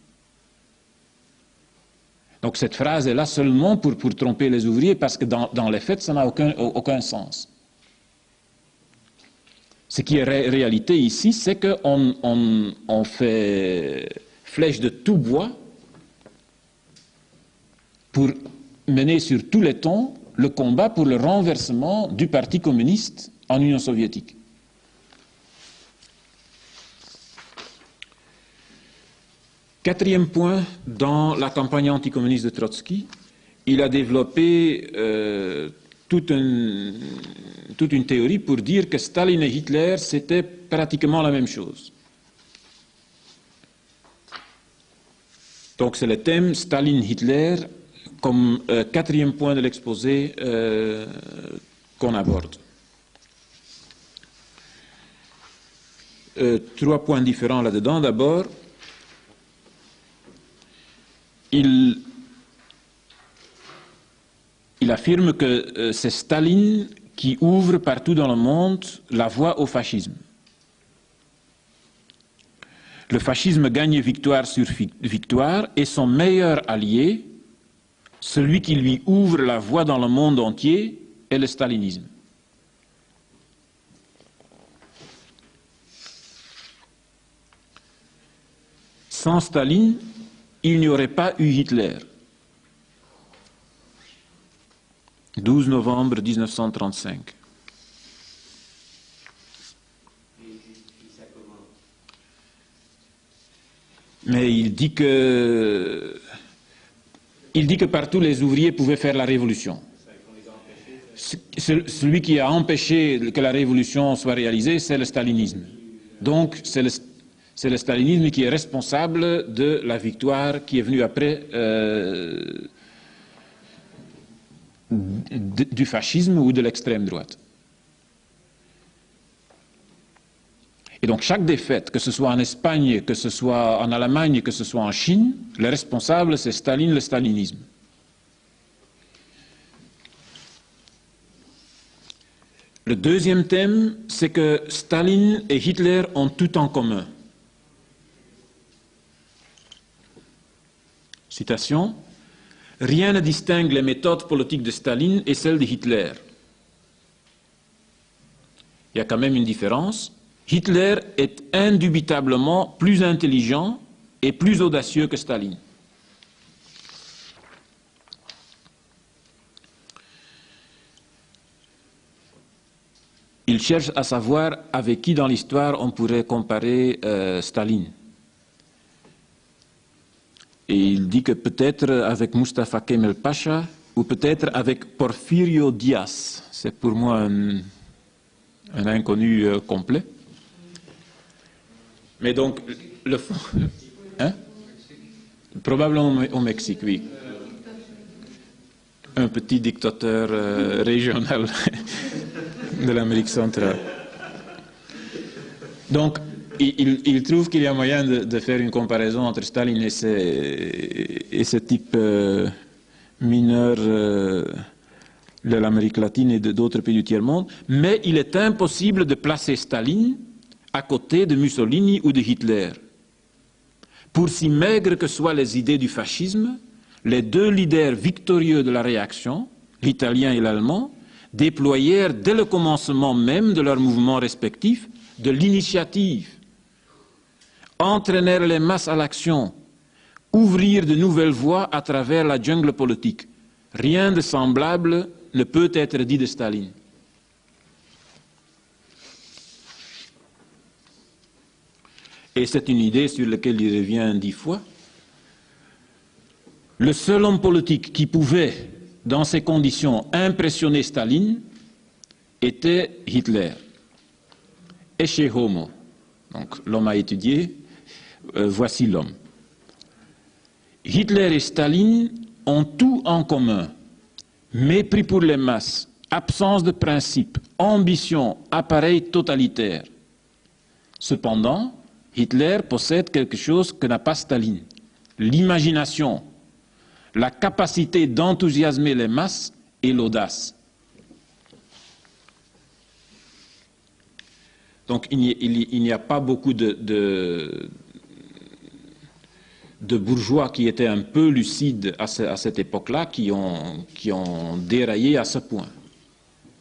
Donc cette phrase est là seulement pour tromper les ouvriers, parce que dans les faits, ça n'a aucun sens. Ce qui est réalité ici, c'est qu'on fait flèche de tout bois pour mener sur tous les tons le combat pour le renversement du Parti communiste en Union soviétique. Quatrième point, dans la campagne anticommuniste de Trotsky, il a développé toute une théorie pour dire que Staline et Hitler, c'était pratiquement la même chose. Donc c'est le thème Staline-Hitler comme quatrième point de l'exposé qu'on aborde. 3 points différents là-dedans. D'abord, il affirme que c'est Staline qui ouvre partout dans le monde la voie au fascisme. Le fascisme gagne victoire sur victoire et son meilleur allié, celui qui lui ouvre la voie dans le monde entier, est le stalinisme. Sans Staline, il n'y aurait pas eu Hitler. 12 novembre 1935. Mais il dit que partout les ouvriers pouvaient faire la révolution. Celui qui a empêché que la révolution soit réalisée, c'est le stalinisme. Donc c'est le stalinisme qui est responsable de la victoire qui est venue après du fascisme ou de l'extrême droite. Et donc chaque défaite, que ce soit en Espagne, que ce soit en Allemagne, que ce soit en Chine, le responsable c'est Staline, le stalinisme. Le deuxième thème, c'est que Staline et Hitler ont tout en commun. Citation. Rien ne distingue les méthodes politiques de Staline et celles de Hitler. Il y a quand même une différence. Hitler est indubitablement plus intelligent et plus audacieux que Staline. Il cherche à savoir avec qui dans l'histoire on pourrait comparer Staline. Et il dit que peut-être avec Mustafa Kemal Pacha ou peut-être avec Porfirio Díaz. C'est pour moi un inconnu complet. Mais donc, le fond... Hein? Probablement au Mexique, oui. Un petit dictateur régional de l'Amérique centrale. Donc, il trouve qu'il y a moyen de faire une comparaison entre Staline et ce type mineur de l'Amérique latine et d'autres pays du tiers-monde, mais il est impossible de placer Staline à côté de Mussolini ou de Hitler. Pour si maigres que soient les idées du fascisme, les deux leaders victorieux de la réaction, l'italien et l'allemand, déployèrent dès le commencement même de leurs mouvements respectifs de l'initiative, entraînèrent les masses à l'action, ouvrirent de nouvelles voies à travers la jungle politique. Rien de semblable ne peut être dit de Staline. Et c'est une idée sur laquelle il revient 10 fois. Le seul homme politique qui pouvait, dans ces conditions, impressionner Staline était Hitler. Ecce homo. Donc l'homme a étudié, voici l'homme. Hitler et Staline ont tout en commun. Mépris pour les masses, absence de principe, ambition, appareil totalitaire. Cependant, Hitler possède quelque chose que n'a pas Staline, l'imagination, la capacité d'enthousiasmer les masses et l'audace. Donc il n'y a pas beaucoup de bourgeois qui étaient un peu lucides à cette époque-là, qui ont déraillé à ce point.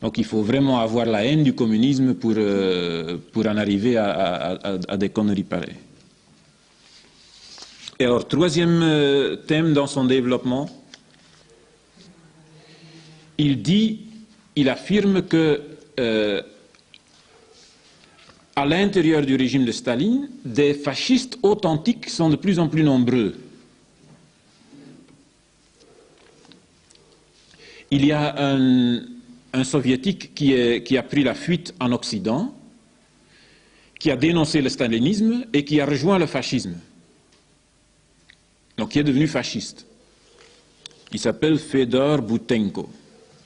Donc il faut vraiment avoir la haine du communisme pour en arriver à des conneries pareilles. Et alors, troisième thème dans son développement, il affirme que à l'intérieur du régime de Staline, des fascistes authentiques sont de plus en plus nombreux. Il y a un soviétique qui a pris la fuite en Occident, qui a dénoncé le stalinisme et qui a rejoint le fascisme. Donc qui est devenu fasciste. Il s'appelle Fedor Boutenko.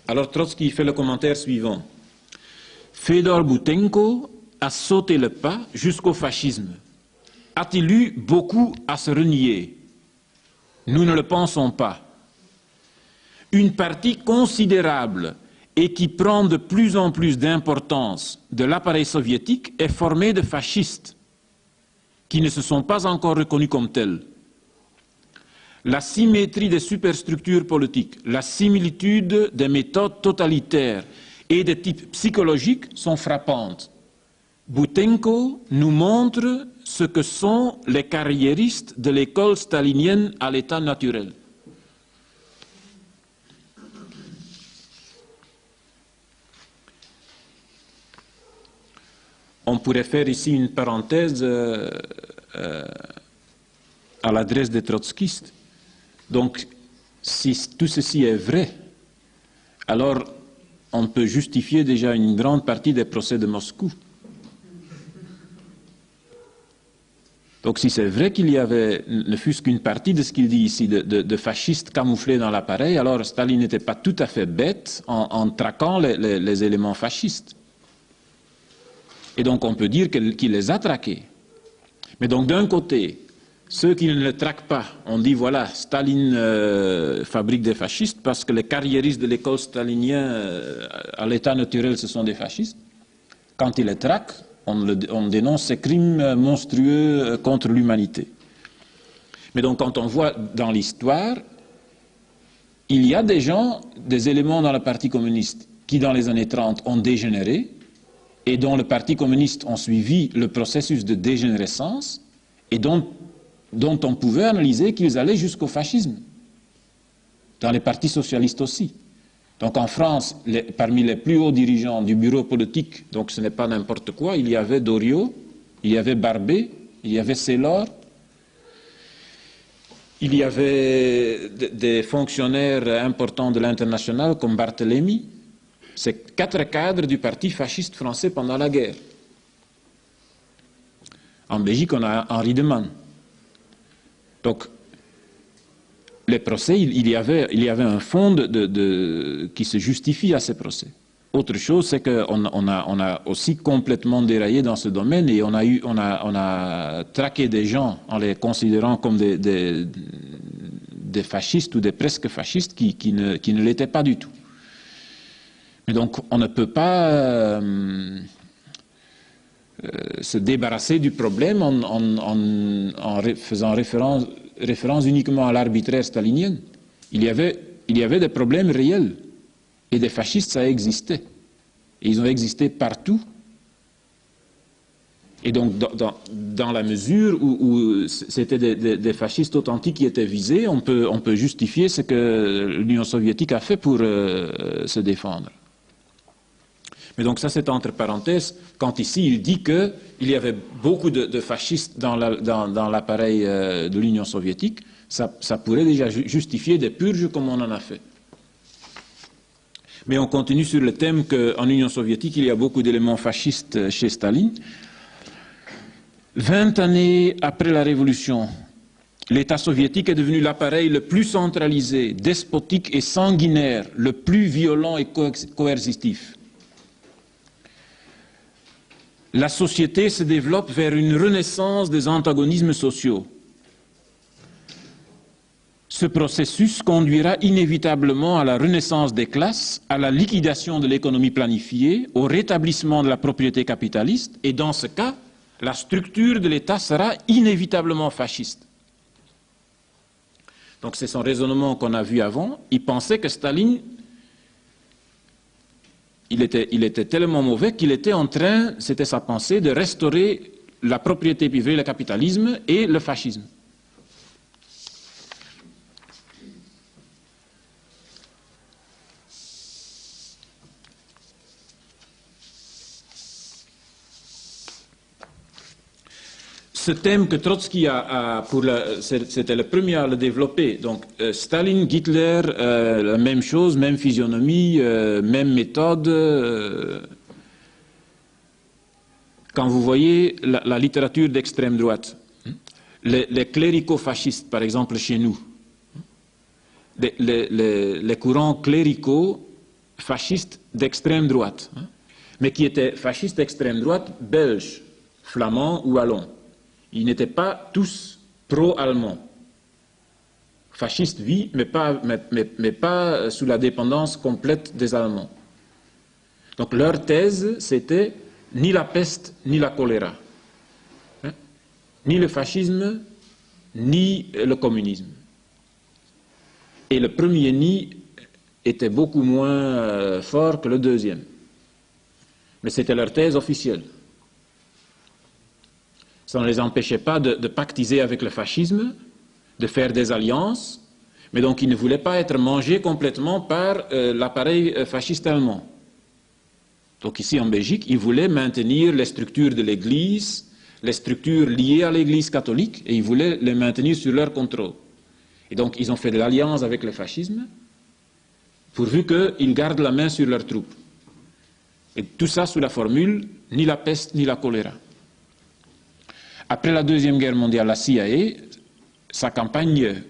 Alors Trotsky fait le commentaire suivant. Fedor Boutenko a sauté le pas jusqu'au fascisme. A-t-il eu beaucoup à se renier? Nous ne le pensons pas. Une partie considérable et qui prend de plus en plus d'importance de l'appareil soviétique est formée de fascistes. qui ne se sont pas encore reconnus comme tels. La symétrie des superstructures politiques, la similitude des méthodes totalitaires et des types psychologiques sont frappantes. Boutenko nous montre ce que sont les carriéristes de l'école stalinienne à l'état naturel. On pourrait faire ici une parenthèse à l'adresse des trotskistes. Donc, si tout ceci est vrai, alors on peut justifier déjà une grande partie des procès de Moscou. Donc, si c'est vrai qu'il y avait, ne fût-ce qu'une partie de ce qu'il dit ici, de fascistes camouflés dans l'appareil, alors Staline n'était pas tout à fait bête en traquant les éléments fascistes. Et donc on peut dire qu'il les a traqués. Mais donc d'un côté, ceux qui ne le traquent pas, on dit voilà, Staline fabrique des fascistes parce que les carriéristes de l'école stalinienne à l'état naturel, ce sont des fascistes. Quand ils les traquent, on dénonce ces crimes monstrueux contre l'humanité. Mais donc quand on voit dans l'histoire, il y a des gens, des éléments dans le Parti communiste qui dans les années 30 ont dégénéré, et dont le Parti communiste a suivi le processus de dégénérescence et dont on pouvait analyser qu'ils allaient jusqu'au fascisme. Dans les partis socialistes aussi. Donc en France, parmi les plus hauts dirigeants du bureau politique, donc ce n'est pas n'importe quoi, il y avait Doriot, il y avait Barbé, il y avait Sellor, il y avait des fonctionnaires importants de l'international comme Barthélemy. C'est 4 cadres du parti fasciste français pendant la guerre. En Belgique, on a Henri de Man. Donc, les procès, il y avait un fond qui se justifie à ces procès. Autre chose, c'est qu'on a aussi complètement déraillé dans ce domaine et on a traqué des gens en les considérant comme des fascistes ou des presque fascistes qui ne l'étaient pas du tout. Mais donc, on ne peut pas se débarrasser du problème en faisant référence uniquement à l'arbitraire stalinien. Il y avait des problèmes réels. Et des fascistes, ça existait. Et ils ont existé partout. Et donc, dans la mesure où c'était des fascistes authentiques qui étaient visés, on peut justifier ce que l'Union soviétique a fait pour se défendre. Mais donc ça, c'est entre parenthèses, quand ici il dit qu'il y avait beaucoup de fascistes dans l'appareil de l'Union soviétique, ça pourrait déjà justifier des purges comme on en a fait. Mais on continue sur le thème qu'en Union soviétique, il y a beaucoup d'éléments fascistes chez Staline. 20 années après la Révolution, l'État soviétique est devenu l'appareil le plus centralisé, despotique et sanguinaire, le plus violent et coercitif. La société se développe vers une renaissance des antagonismes sociaux. Ce processus conduira inévitablement à la renaissance des classes, à la liquidation de l'économie planifiée, au rétablissement de la propriété capitaliste, et dans ce cas, la structure de l'État sera inévitablement fasciste. Donc c'est son raisonnement qu'on a vu avant. Il pensait que Staline, il était tellement mauvais qu'il était en train, c'était sa pensée, de restaurer la propriété privée, le capitalisme et le fascisme. Ce thème que Trotsky c'était le premier à le développer. Donc Staline, Hitler, la même chose, même physionomie, même méthode. Quand vous voyez la littérature d'extrême droite, les cléricaux-fascistes, par exemple chez nous, les courants cléricaux fascistes d'extrême droite, mais qui étaient fascistes d'extrême droite belges, flamands ou wallons. Ils n'étaient pas tous pro-allemands. Fascistes, oui, mais pas sous la dépendance complète des Allemands. Donc leur thèse, c'était ni la peste, ni la choléra. ni le fascisme, ni le communisme. Et le premier ni était beaucoup moins fort que le deuxième. Mais c'était leur thèse officielle. Ça ne les empêchait pas de pactiser avec le fascisme, de faire des alliances, mais donc ils ne voulaient pas être mangés complètement par l'appareil fasciste allemand. Donc ici en Belgique, ils voulaient maintenir les structures de l'Église, les structures liées à l'Église catholique, et ils voulaient les maintenir sur leur contrôle. Et donc ils ont fait de l'alliance avec le fascisme, pourvu qu'ils gardent la main sur leurs troupes. Et tout ça sous la formule « ni la peste ni la choléra ». Après la Deuxième Guerre mondiale, la CIA, sa campagne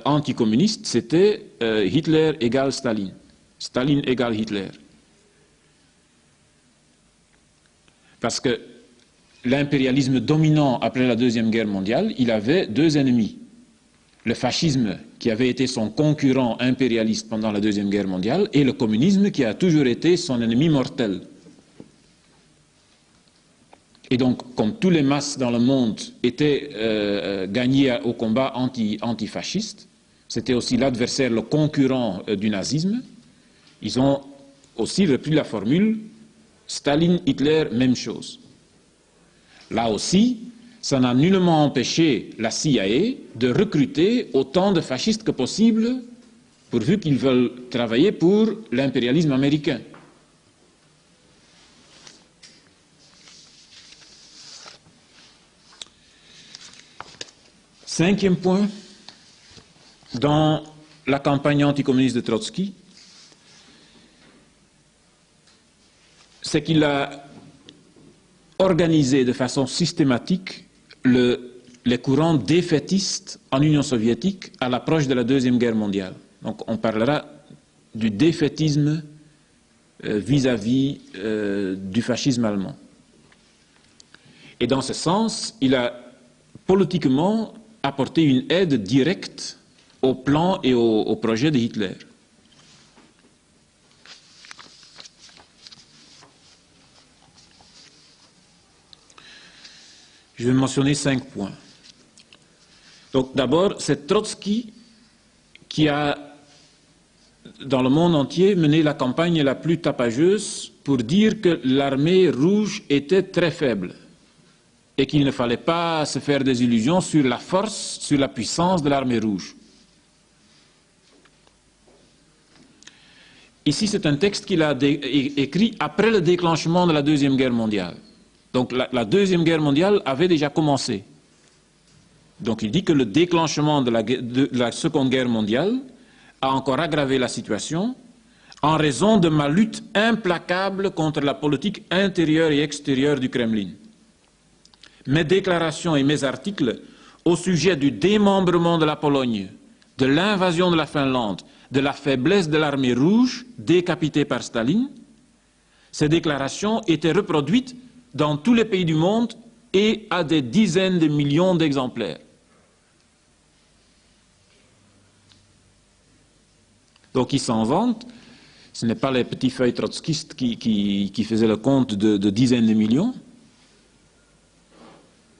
anticommuniste, c'était Hitler égale Staline, Staline égale Hitler. Parce que l'impérialisme dominant après la Deuxième Guerre mondiale, il avait deux ennemis. Le fascisme, qui avait été son concurrent impérialiste pendant la Deuxième Guerre mondiale, et le communisme, qui a toujours été son ennemi mortel. Et donc, comme tous les masses dans le monde étaient gagnés au combat antifasciste, c'était aussi l'adversaire, le concurrent du nazisme, ils ont aussi repris la formule Staline, Hitler, même chose. Là aussi, ça n'a nullement empêché la CIA de recruter autant de fascistes que possible, pourvu qu'ils veulent travailler pour l'impérialisme américain. Cinquième point, dans la campagne anticommuniste de Trotsky, c'est qu'il a organisé de façon systématique les courants défaitistes en Union soviétique à l'approche de la Deuxième Guerre mondiale. Donc on parlera du défaitisme vis-à-vis du fascisme allemand. Et dans ce sens, il a politiquement apporté une aide directe au plan et au projet de Hitler. Je vais mentionner 5 points. Donc d'abord, c'est Trotsky qui a, dans le monde entier, mené la campagne la plus tapageuse pour dire que l'armée rouge était très faible et qu'il ne fallait pas se faire des illusions sur la force, sur la puissance de l'armée rouge. Ici, c'est un texte qu'il a écrit après le déclenchement de la Deuxième Guerre mondiale. Donc la Deuxième Guerre mondiale avait déjà commencé. Donc il dit que le déclenchement de la Seconde Guerre mondiale a encore aggravé la situation en raison de ma lutte implacable contre la politique intérieure et extérieure du Kremlin. Mes déclarations et mes articles au sujet du démembrement de la Pologne, de l'invasion de la Finlande, de la faiblesse de l'armée rouge décapitée par Staline, ces déclarations étaient reproduites dans tous les pays du monde et à des dizaines de millions d'exemplaires. Donc il s'en vante, ce n'est pas les petits feuilles trotskistes qui faisaient le compte de dizaines de millions.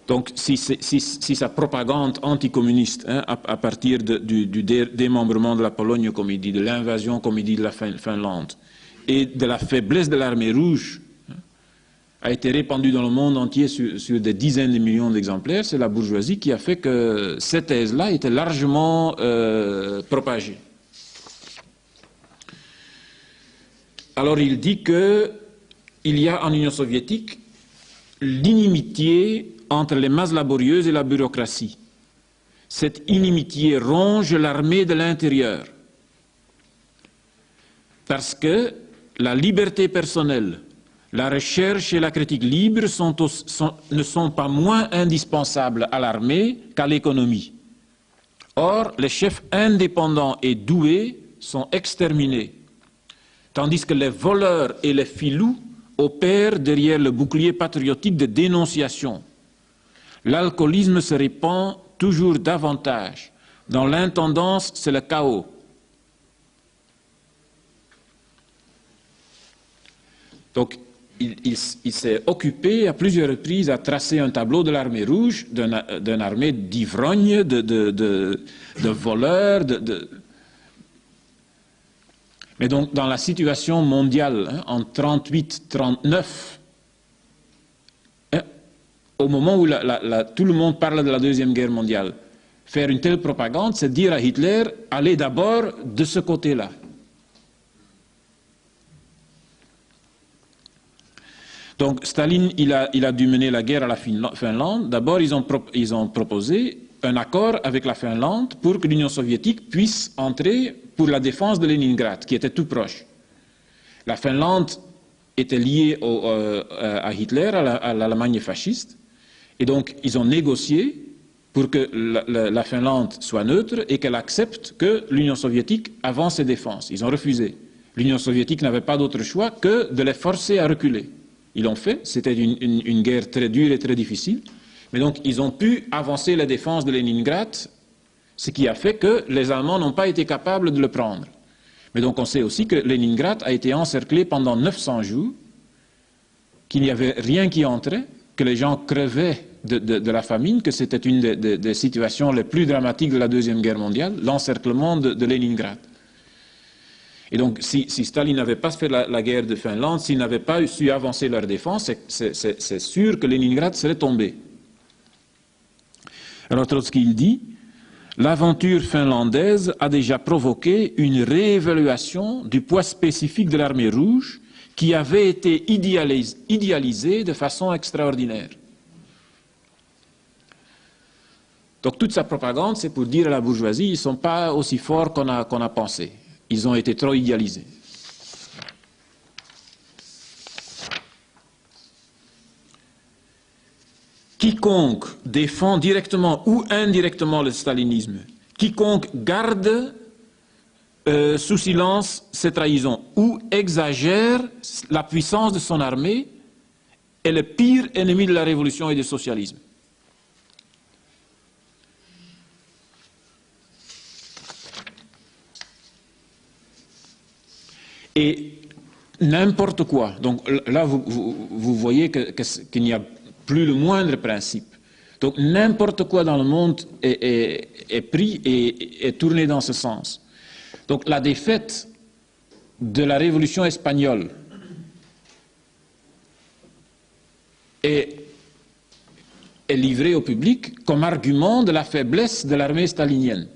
Donc si sa propagande anticommuniste, à partir du démembrement de la Pologne, comme il dit, de l'invasion, comme il dit, de la Finlande, et de la faiblesse de l'armée rouge, a été répandue dans le monde entier sur des dizaines de millions d'exemplaires, c'est la bourgeoisie qui a fait que cette thèse-là était largement propagée. Alors il dit qu'il y a en Union soviétique l'inimitié entre les masses laborieuses et la bureaucratie. Cette inimitié ronge l'armée de l'intérieur. Parce que la liberté personnelle, la recherche et la critique libre ne sont pas moins indispensables à l'armée qu'à l'économie. Or, les chefs indépendants et doués sont exterminés, tandis que les voleurs et les filous opèrent derrière le bouclier patriotique de dénonciation. L'alcoolisme se répand toujours davantage. Dans l'intendance, c'est le chaos. Donc, il s'est occupé à plusieurs reprises à tracer un tableau de l'armée rouge, d'une armée d'ivrognes, de voleurs, Mais donc, dans la situation mondiale, en 38-39, au moment où tout le monde parle de la Deuxième Guerre mondiale, faire une telle propagande, c'est dire à Hitler, allez d'abord de ce côté-là. Donc Staline, il a dû mener la guerre à la Finlande. D'abord, ils ont proposé un accord avec la Finlande pour que l'Union soviétique puisse entrer pour la défense de Leningrad, qui était tout proche. La Finlande était liée à Hitler, à l'Allemagne fasciste, et donc ils ont négocié pour que la Finlande soit neutre et qu'elle accepte que l'Union soviétique avance ses défenses. Ils ont refusé. L'Union soviétique n'avait pas d'autre choix que de les forcer à reculer. Ils l'ont fait, c'était une guerre très dure et très difficile, mais donc ils ont pu avancer la défense de Leningrad, ce qui a fait que les Allemands n'ont pas été capables de le prendre. Mais donc on sait aussi que Leningrad a été encerclé pendant 900 jours, qu'il n'y avait rien qui entrait, que les gens crevaient de la famine, que c'était une des situations les plus dramatiques de la Deuxième Guerre mondiale, l'encerclement de Leningrad. Et donc, si Staline n'avait pas fait la guerre de Finlande, s'ils n'avaient pas su avancer leur défense, c'est sûr que Leningrad serait tombé. Alors Trotsky, il dit, l'aventure finlandaise a déjà provoqué une réévaluation du poids spécifique de l'armée rouge qui avait été idéalisée de façon extraordinaire. Donc toute sa propagande, c'est pour dire à la bourgeoisie, ils ne sont pas aussi forts qu'on a pensé. Ils ont été trop idéalisés. Quiconque défend directement ou indirectement le stalinisme, quiconque garde sous silence ses trahisons ou exagère la puissance de son armée est le pire ennemi de la révolution et du socialisme. Et n'importe quoi, donc là vous voyez qu'il n'y a plus le moindre principe. Donc n'importe quoi dans le monde est pris et est tourné dans ce sens. Donc la défaite de la révolution espagnole est livrée au public comme argument de la faiblesse de l'armée stalinienne.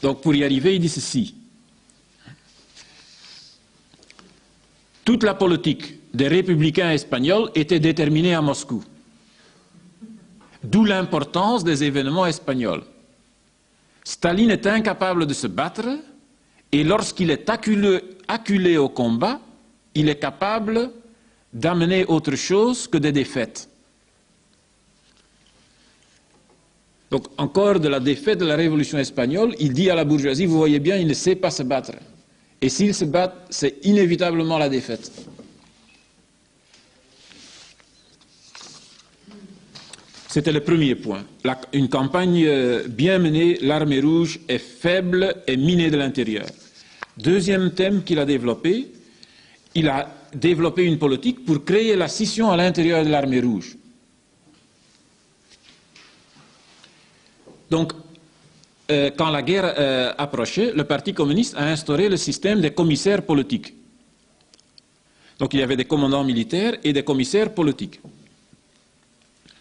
Donc pour y arriver, il dit ceci. Toute la politique des républicains espagnols était déterminée à Moscou. D'où l'importance des événements espagnols. Staline est incapable de se battre et lorsqu'il est acculé au combat, il est capable d'amener autre chose que des défaites. Donc encore de la défaite de la révolution espagnole, il dit à la bourgeoisie, vous voyez bien, il ne sait pas se battre. Et s'il se bat, c'est inévitablement la défaite. C'était le premier point. Une campagne bien menée, l'armée rouge est faible et minée de l'intérieur. Deuxième thème qu'il a développé, il a développé une politique pour créer la scission à l'intérieur de l'armée rouge. Donc, quand la guerre approchait, le Parti communiste a instauré le système des commissaires politiques. Donc, il y avait des commandants militaires et des commissaires politiques.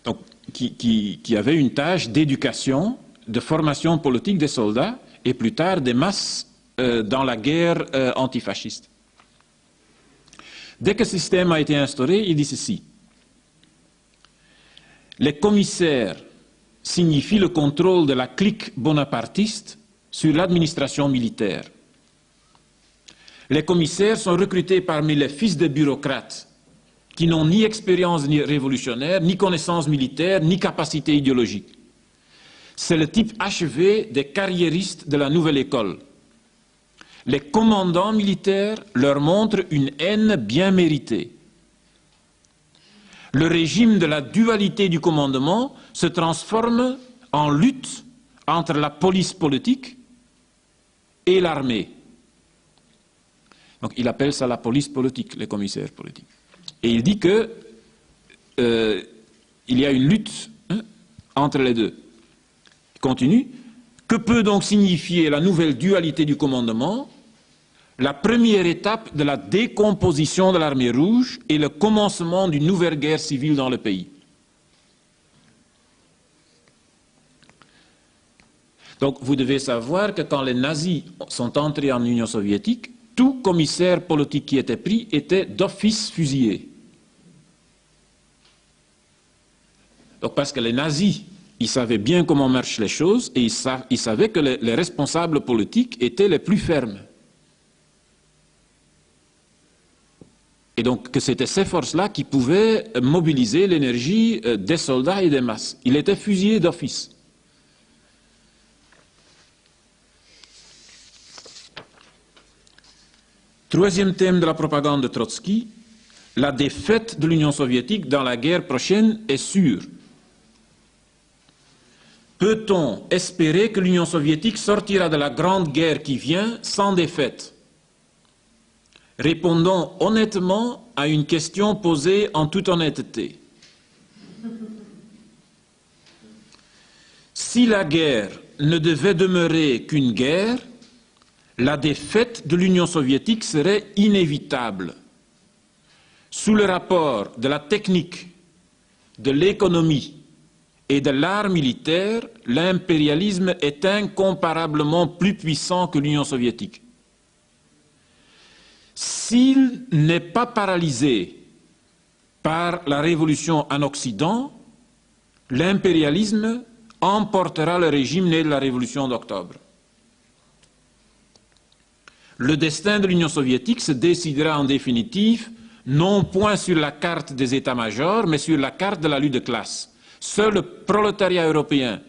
Donc, qui avaient une tâche d'éducation, de formation politique des soldats et plus tard des masses dans la guerre antifasciste. Dès que ce système a été instauré, il dit ceci. Les commissaires signifie le contrôle de la clique bonapartiste sur l'administration militaire. Les commissaires sont recrutés parmi les fils de bureaucrates qui n'ont ni expérience révolutionnaire, ni connaissance militaire, ni capacité idéologique. C'est le type achevé des carriéristes de la nouvelle école. Les commandants militaires leur montrent une haine bien méritée. Le régime de la dualité du commandement se transforme en lutte entre la police politique et l'armée. Donc il appelle ça la police politique, les commissaires politiques. Et il dit que il y a une lutte entre les deux. Il continue. Que peut donc signifier la nouvelle dualité du commandement? La première étape de la décomposition de l'armée rouge et le commencement d'une nouvelle guerre civile dans le pays. Donc vous devez savoir que quand les nazis sont entrés en Union soviétique, tout commissaire politique qui était pris était d'office fusillé. Donc parce que les nazis, ils savaient bien comment marchent les choses et ils savaient que les responsables politiques étaient les plus fermes. Et donc que c'était ces forces-là qui pouvaient mobiliser l'énergie des soldats et des masses. Il était fusillé d'office. Troisième thème de la propagande de Trotsky, la défaite de l'Union soviétique dans la guerre prochaine est sûre. Peut-on espérer que l'Union soviétique sortira de la grande guerre qui vient sans défaite? Répondons honnêtement à une question posée en toute honnêteté. Si la guerre ne devait demeurer qu'une guerre, la défaite de l'Union soviétique serait inévitable. Sous le rapport de la technique, de l'économie et de l'art militaire, l'impérialisme est incomparablement plus puissant que l'Union soviétique. S'il n'est pas paralysé par la révolution en Occident, l'impérialisme emportera le régime né de la révolution d'octobre. Le destin de l'Union soviétique se décidera en définitive non point sur la carte des états-majors, mais sur la carte de la lutte de classe. Seul le prolétariat européen,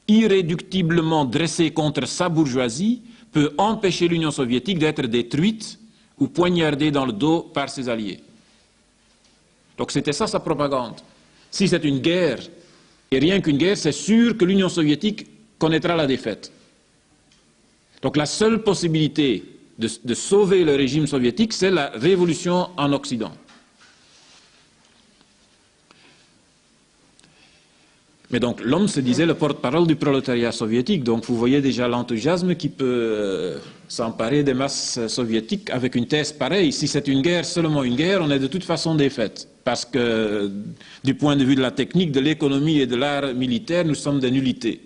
irréductiblement dressé contre sa bourgeoisie, peut empêcher l'Union soviétique d'être détruite ou poignardée dans le dos par ses alliés. Donc c'était ça sa propagande. Si c'est une guerre, et rien qu'une guerre, c'est sûr que l'Union soviétique connaîtra la défaite. Donc la seule possibilité de sauver le régime soviétique, c'est la révolution en Occident. Mais donc l'homme se disait le porte-parole du prolétariat soviétique, donc vous voyez déjà l'enthousiasme qui peut s'emparer des masses soviétiques avec une thèse pareille. Si c'est une guerre, seulement une guerre, on est de toute façon défaite. Parce que du point de vue de la technique, de l'économie et de l'art militaire, nous sommes des nullités.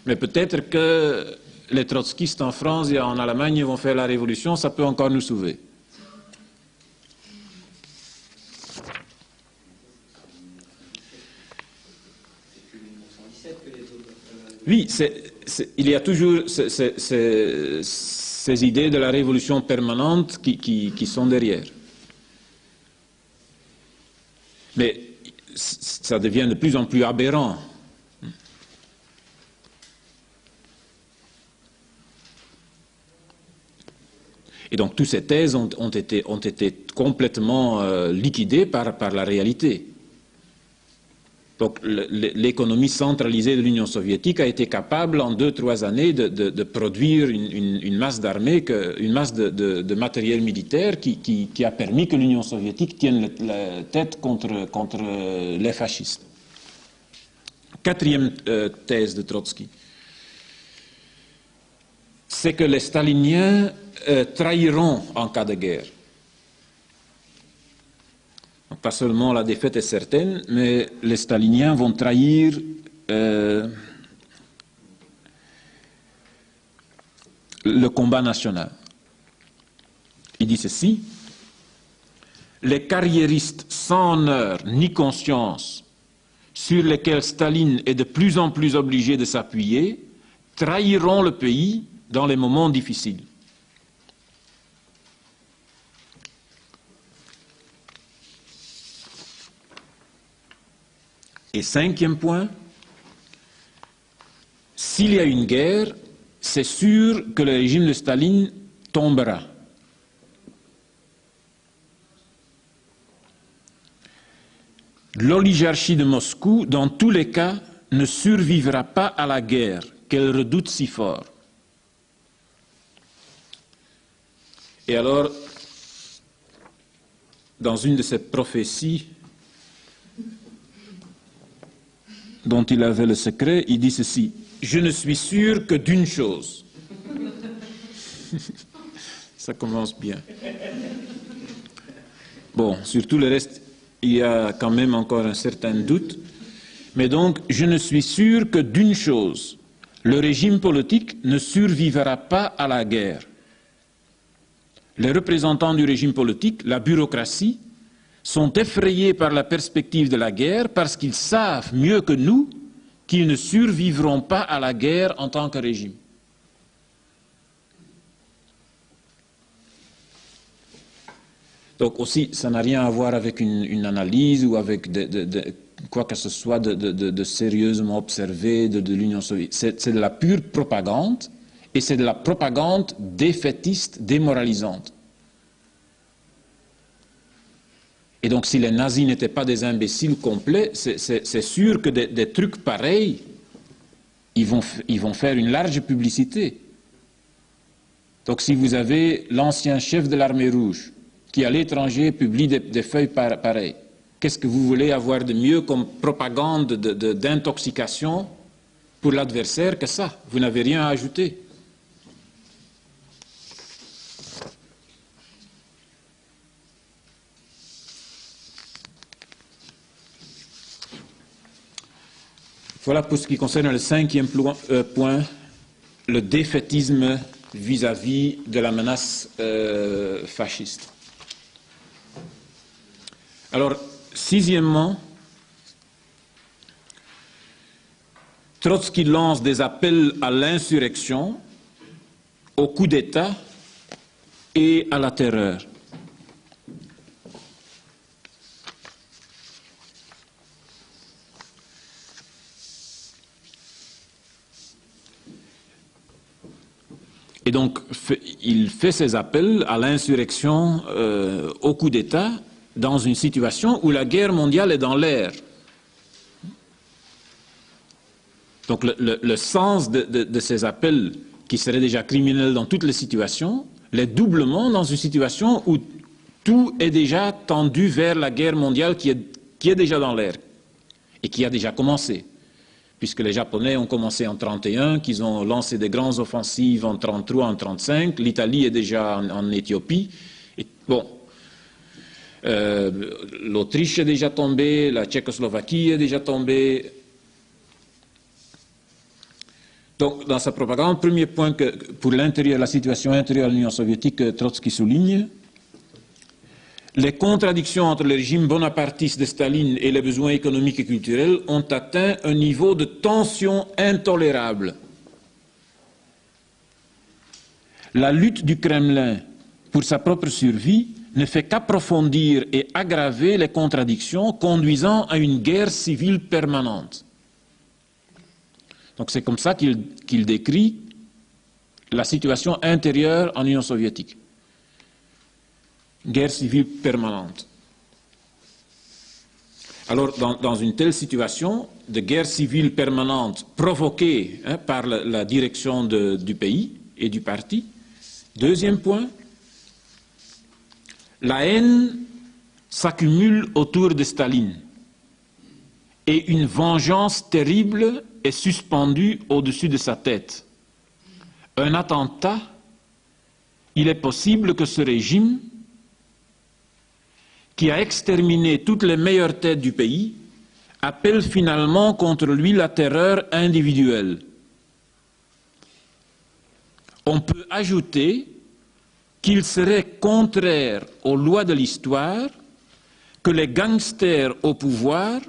Mais peut-être que les trotskistes en France et en Allemagne vont faire la révolution, ça peut encore nous sauver. Oui, il y a toujours ces idées de la révolution permanente qui sont derrière. Mais ça devient de plus en plus aberrant. Et donc toutes ces thèses ont été complètement liquidées par la réalité. Donc l'économie centralisée de l'Union soviétique a été capable en 2-3 années de produire une masse d'armées, une masse de matériel militaire qui a permis que l'Union soviétique tienne la tête contre les fascistes. Quatrième thèse de Trotsky, c'est que les staliniens trahiront en cas de guerre. Pas seulement la défaite est certaine, mais les staliniens vont trahir le combat national. Il dit ceci: les carriéristes sans honneur ni conscience, sur lesquels Staline est de plus en plus obligé de s'appuyer, trahiront le pays dans les moments difficiles. Et cinquième point, s'il y a une guerre, c'est sûr que le régime de Staline tombera. L'oligarchie de Moscou, dans tous les cas, ne survivra pas à la guerre qu'elle redoute si fort. Et alors, dans une de ses prophéties dont il avait le secret, il dit ceci: « Je ne suis sûr que d'une chose. » Ça commence bien. Bon, sur tout le reste, il y a quand même encore un certain doute. Mais donc, je ne suis sûr que d'une chose: le régime politique ne survivra pas à la guerre. Les représentants du régime politique, la bureaucratie, sont effrayés par la perspective de la guerre parce qu'ils savent mieux que nous qu'ils ne survivront pas à la guerre en tant que régime. Donc aussi, ça n'a rien à voir avec une analyse ou avec quoi que ce soit de sérieusement observé de l'Union soviétique. C'est de la pure propagande, et c'est de la propagande défaitiste, démoralisante. Et donc si les nazis n'étaient pas des imbéciles complets, c'est sûr que des trucs pareils, ils vont faire une large publicité. Donc si vous avez l'ancien chef de l'armée rouge, qui à l'étranger publie des feuilles pareilles, qu'est-ce que vous voulez avoir de mieux comme propagande d'intoxication pour l'adversaire que ça? Vous n'avez rien à ajouter. Voilà pour ce qui concerne le cinquième point, le défaitisme vis-à-vis de la menace fasciste. Alors, sixièmement, Trotsky lance des appels à l'insurrection, au coup d'État et à la terreur. Et donc, il fait ses appels à l'insurrection, au coup d'État, dans une situation où la guerre mondiale est dans l'air. Donc le sens de ces appels, qui seraient déjà criminels dans toutes les situations, l'est doublement dans une situation où tout est déjà tendu vers la guerre mondiale qui est déjà dans l'air et qui a déjà commencé. Puisque les Japonais ont commencé en 1931, qu'ils ont lancé des grandes offensives en 1933, en 1935, l'Italie est déjà en Éthiopie. Et bon, l'Autriche est déjà tombée, la Tchécoslovaquie est déjà tombée. Donc, dans sa propagande, premier point que pour l'intérieur, la situation intérieure de l'Union soviétique, Trotsky souligne: les contradictions entre le régime bonapartiste de Staline et les besoins économiques et culturels ont atteint un niveau de tension intolérable. La lutte du Kremlin pour sa propre survie ne fait qu'approfondir et aggraver les contradictions conduisant à une guerre civile permanente. Donc c'est comme ça qu'il décrit la situation intérieure en Union soviétique. Guerre civile permanente. Alors, dans une telle situation de guerre civile permanente provoquée par la direction du pays et du parti, deuxième point, la haine s'accumule autour de Staline et une vengeance terrible est suspendue au-dessus de sa tête. Un attentat, il est possible que ce régime, qui a exterminé toutes les meilleures têtes du pays, appelle finalement contre lui la terreur individuelle. On peut ajouter qu'il serait contraire aux lois de l'histoire que les gangsters au pouvoir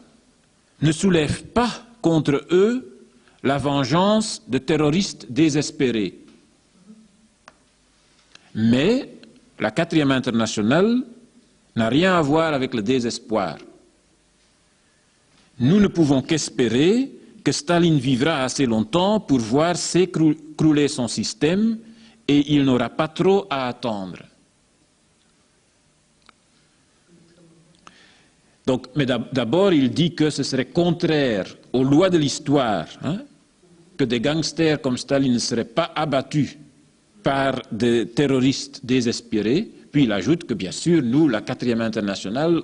ne soulèvent pas contre eux la vengeance de terroristes désespérés. Mais la 4e internationale n'a rien à voir avec le désespoir. Nous ne pouvons qu'espérer que Staline vivra assez longtemps pour voir s'écrouler son système et il n'aura pas trop à attendre. Donc, mais d'abord, il dit que ce serait contraire aux lois de l'histoire, que des gangsters comme Staline ne seraient pas abattus par des terroristes désespérés, puis il ajoute que, bien sûr, nous, la 4e internationale,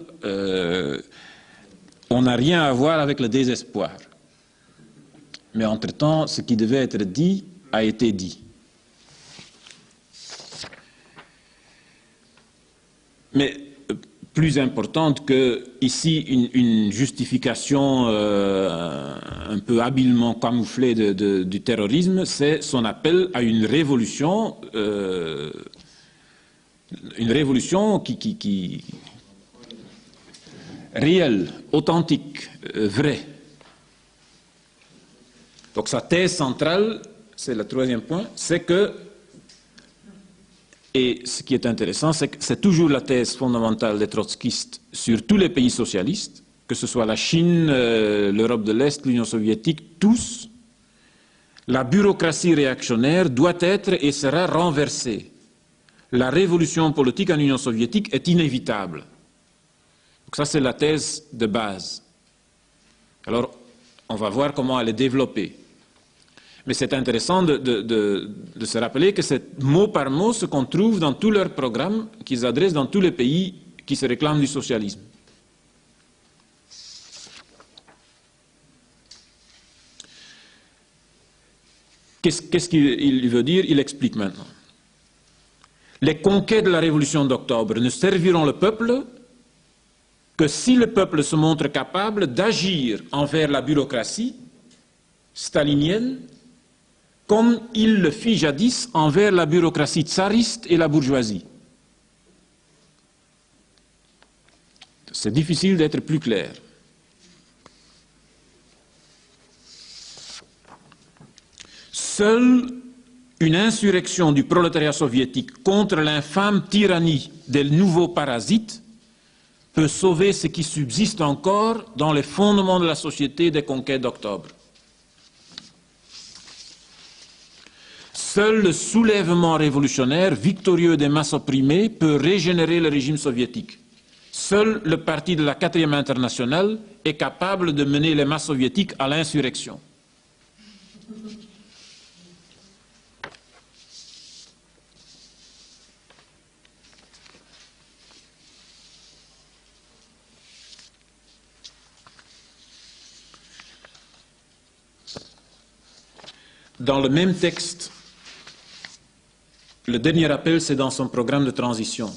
on n'a rien à voir avec le désespoir. Mais entre-temps, ce qui devait être dit a été dit. Mais plus importante que ici une justification un peu habilement camouflée du terrorisme, c'est son appel à une révolution qui réelle, authentique, vraie. Donc sa thèse centrale, c'est le 3e point, c'est que, et ce qui est intéressant, c'est que c'est toujours la thèse fondamentale des trotskistes sur tous les pays socialistes, que ce soit la Chine, l'Europe de l'Est, l'Union soviétique, tous, la bureaucratie réactionnaire doit être et sera renversée. La révolution politique en Union soviétique est inévitable. Donc ça, c'est la thèse de base. Alors, on va voir comment elle est développée. Mais c'est intéressant de se rappeler que c'est mot par mot ce qu'on trouve dans tous leurs programmes qu'ils adressent dans tous les pays qui se réclament du socialisme. Qu'est-ce qu'il veut dire? Il explique maintenant. Les conquêtes de la révolution d'octobre ne serviront le peuple que si le peuple se montre capable d'agir envers la bureaucratie stalinienne comme il le fit jadis envers la bureaucratie tsariste et la bourgeoisie. C'est difficile d'être plus clair. Seule une insurrection du prolétariat soviétique contre l'infâme tyrannie des nouveaux parasites peut sauver ce qui subsiste encore dans les fondements de la société des conquêtes d'octobre. Seul le soulèvement révolutionnaire victorieux des masses opprimées peut régénérer le régime soviétique. Seul le parti de la 4e internationale est capable de mener les masses soviétiques à l'insurrection. Dans le même texte, le dernier appel, c'est dans son programme de transition.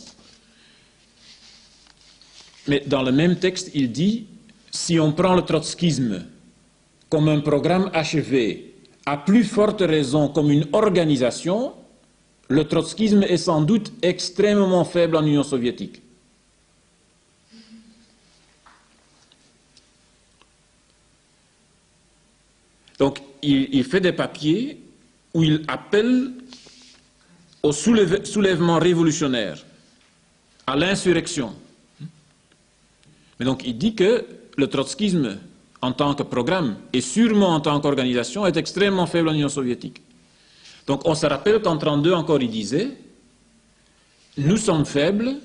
Mais dans le même texte, il dit, si on prend le trotskisme comme un programme achevé, à plus forte raison comme une organisation, le trotskisme est sans doute extrêmement faible en Union soviétique. Donc, il fait des papiers où il appelle au soulèvement révolutionnaire, à l'insurrection. Mais donc, il dit que le trotskisme, en tant que programme, et sûrement en tant qu'organisation, est extrêmement faible en Union soviétique. Donc, on se rappelle qu'en 1932 encore, il disait, nous sommes faibles,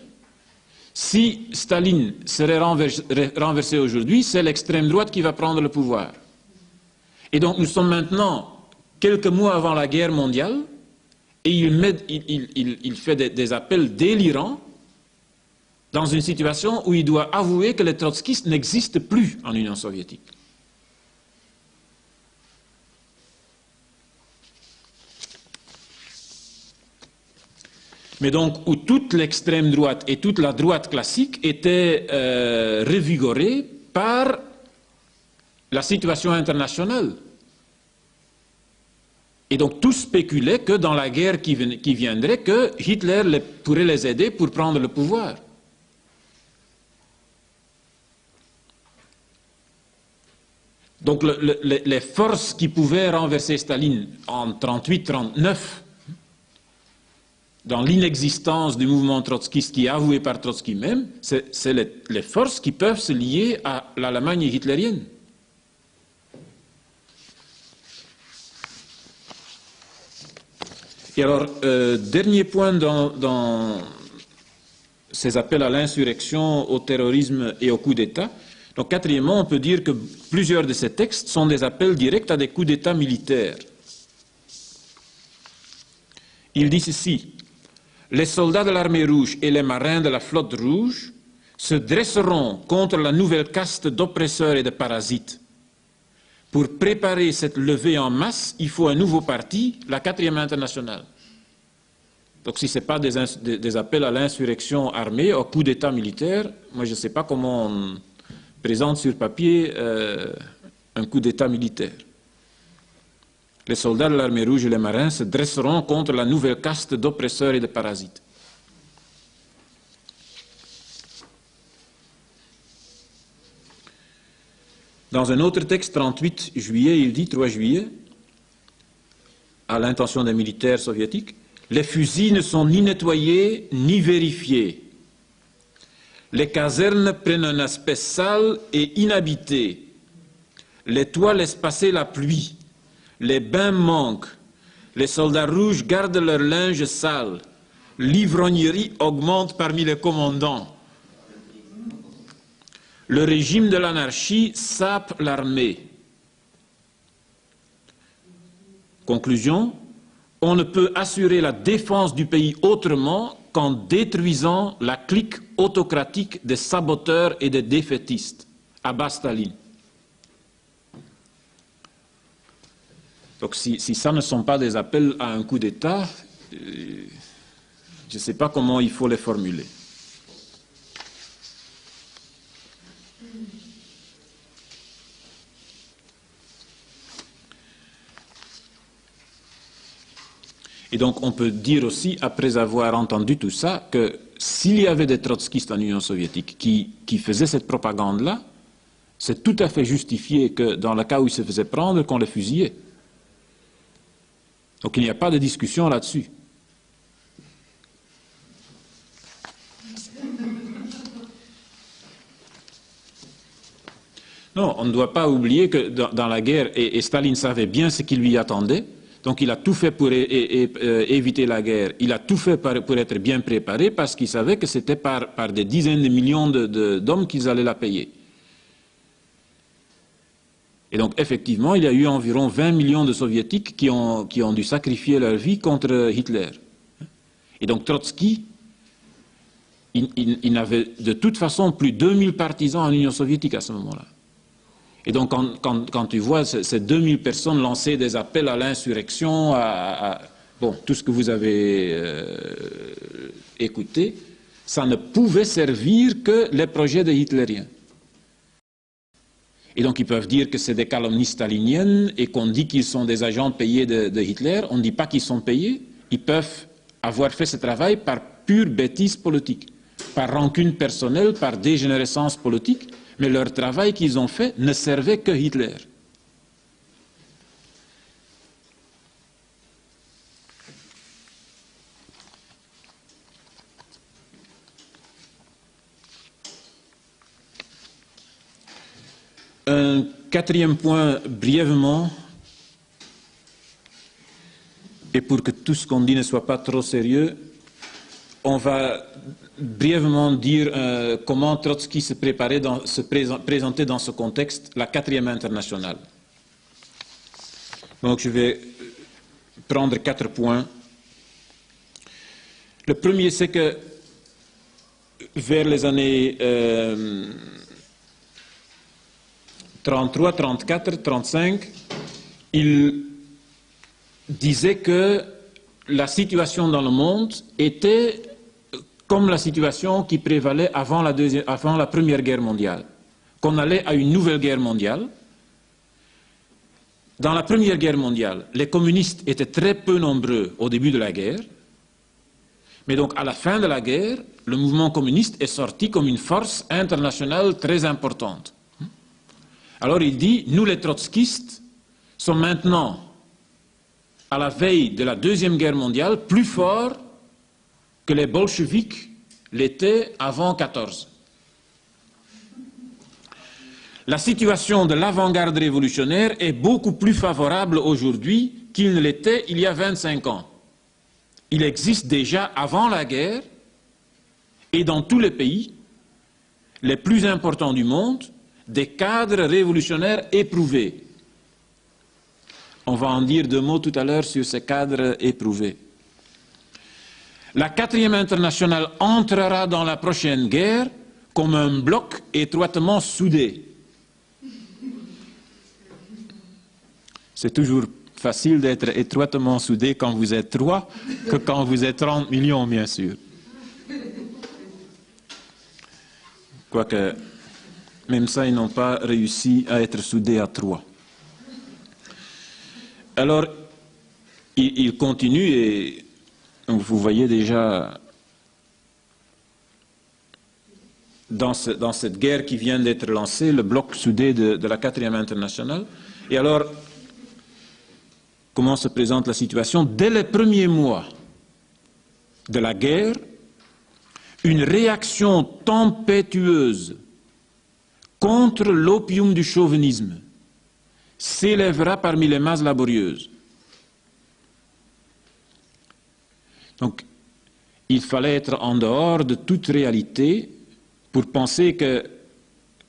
si Staline serait renversé aujourd'hui, c'est l'extrême droite qui va prendre le pouvoir. Et donc nous sommes maintenant quelques mois avant la guerre mondiale et il fait des appels délirants dans une situation où il doit avouer que les trotskistes n'existent plus en Union soviétique. Mais donc où toute l'extrême droite et toute la droite classique étaient revigorées par la situation internationale. Et donc tous spéculaient que dans la guerre qui viendrait, que Hitler pourrait les aider pour prendre le pouvoir. Donc les forces qui pouvaient renverser Staline en 1938-1939, dans l'inexistence du mouvement trotskiste qui est avoué par Trotsky même, c'est les forces qui peuvent se lier à l'Allemagne hitlérienne. Et alors, dernier point dans ces appels à l'insurrection, au terrorisme et au coup d'État. Donc, quatrièmement, on peut dire que plusieurs de ces textes sont des appels directs à des coups d'État militaires. Il dit ceci: les soldats de l'armée rouge et les marins de la flotte rouge se dresseront contre la nouvelle caste d'oppresseurs et de parasites. Pour préparer cette levée en masse, il faut un nouveau parti, la 4e internationale. Donc si ce n'est pas des appels à l'insurrection armée, au coup d'État militaire, moi je ne sais pas comment on présente sur papier un coup d'État militaire. Les soldats de l'armée rouge et les marins se dresseront contre la nouvelle caste d'oppresseurs et de parasites. Dans un autre texte, 38 juillet, il dit, 3 juillet, à l'intention des militaires soviétiques, « Les fusils ne sont ni nettoyés ni vérifiés. Les casernes prennent un aspect sale et inhabité. Les toits laissent passer la pluie. Les bains manquent. Les soldats rouges gardent leur linge sale. L'ivrognerie augmente parmi les commandants. Le régime de l'anarchie sape l'armée. » Conclusion, on ne peut assurer la défense du pays autrement qu'en détruisant la clique autocratique des saboteurs et des défaitistes. Abbas Staline. Donc si ça ne sont pas des appels à un coup d'État, je ne sais pas comment il faut les formuler. Et donc on peut dire aussi, après avoir entendu tout ça, que s'il y avait des trotskistes en Union soviétique qui faisaient cette propagande-là, c'est tout à fait justifié que dans le cas où ils se faisaient prendre, qu'on les fusillait. Donc il n'y a pas de discussion là-dessus. Non, on ne doit pas oublier que dans la guerre, et Staline savait bien ce qui lui attendait, donc il a tout fait pour éviter la guerre, il a tout fait pour être bien préparé parce qu'il savait que c'était par des dizaines de millions d'hommes qu'ils allaient la payer. Et donc effectivement, il y a eu environ 20 millions de soviétiques qui ont dû sacrifier leur vie contre Hitler. Et donc Trotsky, il n'avait de toute façon plus de 2000 partisans en Union soviétique à ce moment-là. Et donc quand tu vois ces 2000 personnes lancer des appels à l'insurrection, bon, tout ce que vous avez écouté, ça ne pouvait servir que les projets des hitlériens. Et donc ils peuvent dire que c'est des calomnies staliniennes et qu'on dit qu'ils sont des agents payés de Hitler. On ne dit pas qu'ils sont payés. Ils peuvent avoir fait ce travail par pure bêtise politique, par rancune personnelle, par dégénérescence politique. Mais leur travail qu'ils ont fait ne servait que Hitler. Un quatrième point, brièvement, et pour que tout ce qu'on dit ne soit pas trop sérieux, on va brièvement dire comment Trotsky se présentait dans ce contexte, la 4e internationale. Donc je vais prendre 4 points. Le premier, c'est que vers les années 33, 34, 35, il disait que la situation dans le monde était comme la situation qui prévalait avant la Première Guerre mondiale, qu'on allait à une nouvelle guerre mondiale. Dans la Première Guerre mondiale, les communistes étaient très peu nombreux au début de la guerre, mais donc à la fin de la guerre, le mouvement communiste est sorti comme une force internationale très importante. Alors il dit, nous les trotskistes sommes maintenant, à la veille de la Deuxième Guerre mondiale, plus forts que les bolcheviks l'étaient avant 14. La situation de l'avant-garde révolutionnaire est beaucoup plus favorable aujourd'hui qu'il ne l'était il y a 25 ans. Il existe déjà avant la guerre, et dans tous les pays, les plus importants du monde, des cadres révolutionnaires éprouvés. On va en dire 2 mots tout à l'heure sur ces cadres éprouvés. La 4e internationale entrera dans la prochaine guerre comme un bloc étroitement soudé. C'est toujours facile d'être étroitement soudé quand vous êtes 3 que quand vous êtes 30 millions, bien sûr. Quoique, même ça, ils n'ont pas réussi à être soudés à 3. Alors, il continue et donc vous voyez déjà dans cette guerre qui vient d'être lancée, le bloc soudé de la 4e internationale. Et alors, comment se présente la situation? Dès les premiers mois de la guerre, une réaction tempétueuse contre l'opium du chauvinisme s'élèvera parmi les masses laborieuses. Donc, il fallait être en dehors de toute réalité pour penser que,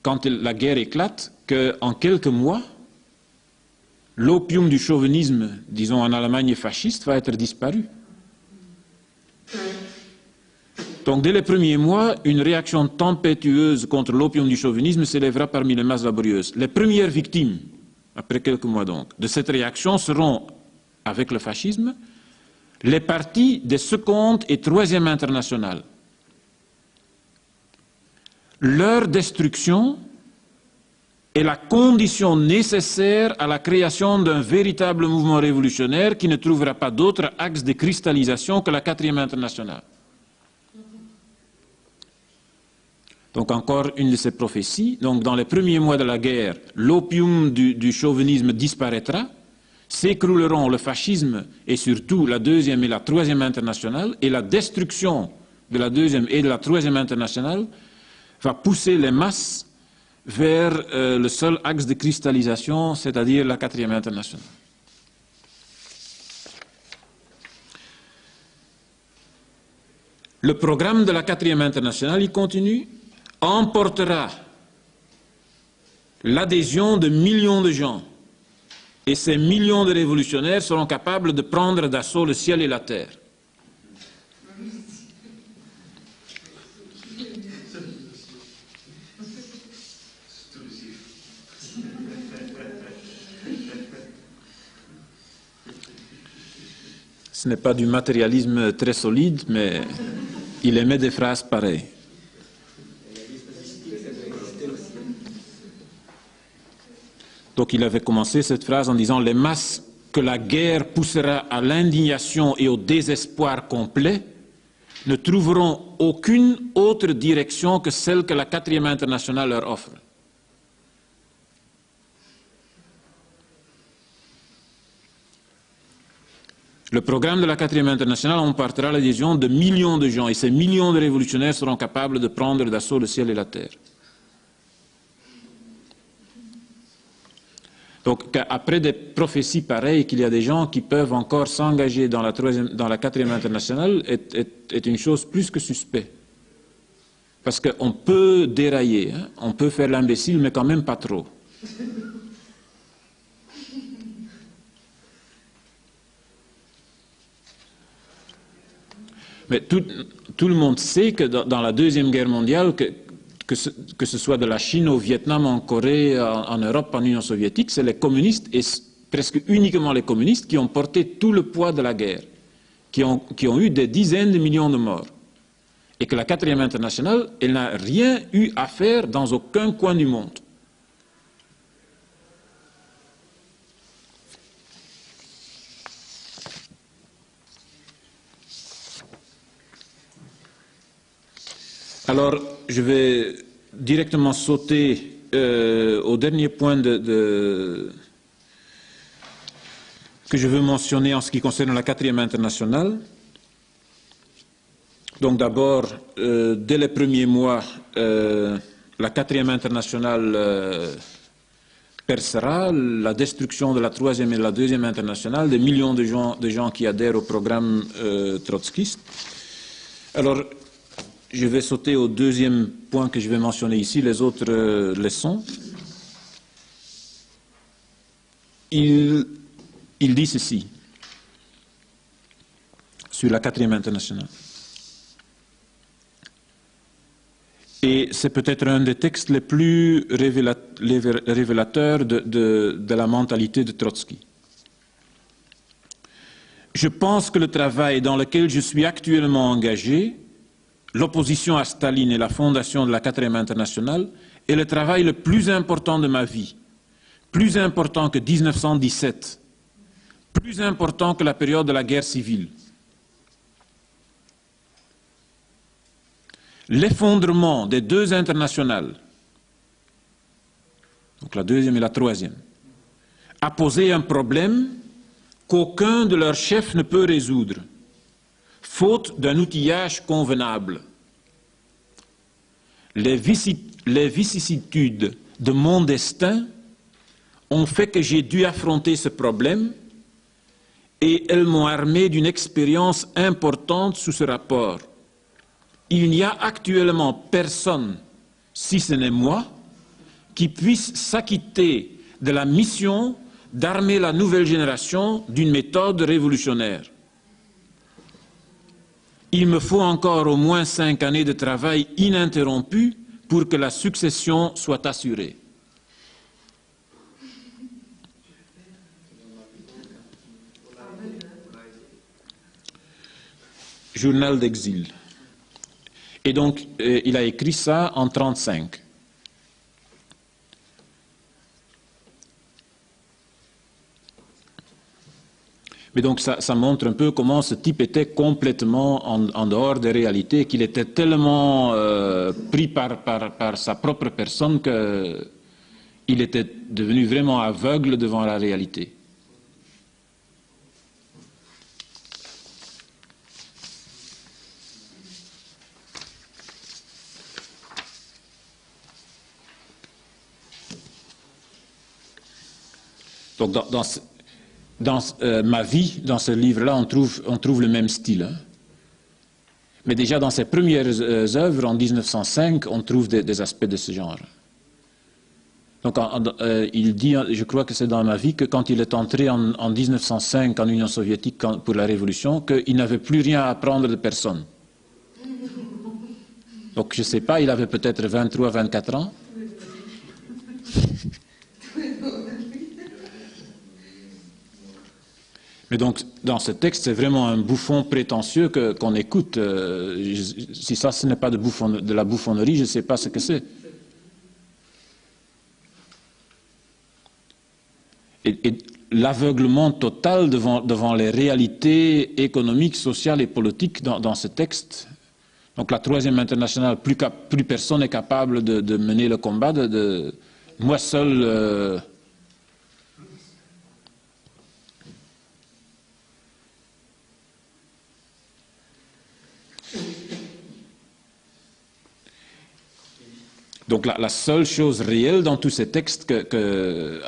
quand la guerre éclate, qu'en quelques mois, l'opium du chauvinisme, disons en Allemagne fasciste, va être disparu. Donc, dès les premiers mois, une réaction tempétueuse contre l'opium du chauvinisme s'élèvera parmi les masses laborieuses. Les premières victimes, après quelques mois donc, de cette réaction seront, avec le fascisme, les partis des secondes et troisième internationales. Leur destruction est la condition nécessaire à la création d'un véritable mouvement révolutionnaire qui ne trouvera pas d'autre axe de cristallisation que la 4e internationale. Donc encore une de ces prophéties. Donc dans les premiers mois de la guerre, l'opium du chauvinisme disparaîtra, s'écrouleront le fascisme et surtout la 2e et la 3e internationale, et la destruction de la 2e et de la 3e internationale va pousser les masses vers le seul axe de cristallisation, c'est-à-dire la 4e internationale. Le programme de la 4e internationale, il continue, emportera l'adhésion de millions de gens. Et ces millions de révolutionnaires seront capables de prendre d'assaut le ciel et la terre. Ce n'est pas du matérialisme très solide, mais il émet des phrases pareilles. Donc il avait commencé cette phrase en disant « Les masses que la guerre poussera à l'indignation et au désespoir complet ne trouveront aucune autre direction que celle que la 4e internationale leur offre. » Le programme de la 4e internationale emportera l'adhésion de millions de gens et ces millions de révolutionnaires seront capables de prendre d'assaut le ciel et la terre. Donc, après des prophéties pareilles, qu'il y a des gens qui peuvent encore s'engager dans la 4e internationale est une chose plus que suspecte. Parce qu'on peut dérailler, hein, on peut faire l'imbécile, mais quand même pas trop. Mais tout le monde sait que dans la Deuxième Guerre mondiale, que ce soit de la Chine au Vietnam, en Corée, en Europe, en Union soviétique, c'est les communistes, et presque uniquement les communistes, qui ont porté tout le poids de la guerre, qui ont eu des dizaines de millions de morts. Et que la 4e internationale, elle n'a rien eu à faire dans aucun coin du monde. Alors, je vais directement sauter au dernier point que je veux mentionner en ce qui concerne la 4e internationale. Donc d'abord, dès les premiers mois, la 4e internationale percera la destruction de la 3e et de la 2e internationale, des millions de gens qui adhèrent au programme trotskiste. Alors, je vais sauter au deuxième point que je vais mentionner ici, les autres leçons. Il dit ceci sur la 4e internationale. Et c'est peut-être un des textes les plus révélateurs de la mentalité de Trotsky. Je pense que le travail dans lequel je suis actuellement engagé, l'opposition à Staline et la fondation de la 4e internationale, est le travail le plus important de ma vie, plus important que 1917, plus important que la période de la guerre civile. L'effondrement des 2 internationales, donc la 2e et la 3e, a posé un problème qu'aucun de leurs chefs ne peut résoudre, faute d'un outillage convenable. Les vicissitudes de mon destin ont fait que j'ai dû affronter ce problème et elles m'ont armé d'une expérience importante sous ce rapport. Il n'y a actuellement personne, si ce n'est moi, qui puisse s'acquitter de la mission d'armer la nouvelle génération d'une méthode révolutionnaire. Il me faut encore au moins 5 années de travail ininterrompu pour que la succession soit assurée. Journal d'exil. Et donc, il a écrit ça en 1935. Mais donc, ça montre un peu comment ce type était complètement en dehors des réalités, qu'il était tellement pris par sa propre personne qu'il était devenu vraiment aveugle devant la réalité. Donc, dans ma vie, dans ce livre-là, on trouve le même style. Hein. Mais déjà dans ses premières œuvres, en 1905, on trouve des aspects de ce genre. Donc il dit, je crois que c'est dans ma vie, que quand il est entré en 1905 en Union soviétique pour la Révolution, qu'il n'avait plus rien à apprendre de personne. Donc je ne sais pas, il avait peut-être 23, 24 ans. Mais donc, dans ce texte, c'est vraiment un bouffon prétentieux qu'on écoute. Si ça, ce n'est pas de la bouffonnerie, je ne sais pas ce que c'est. Et l'aveuglement total devant les réalités économiques, sociales et politiques dans ce texte. Donc la 3e internationale, plus personne n'est capable de mener le combat. Moi seul... Donc la seule chose réelle dans tous ces textes de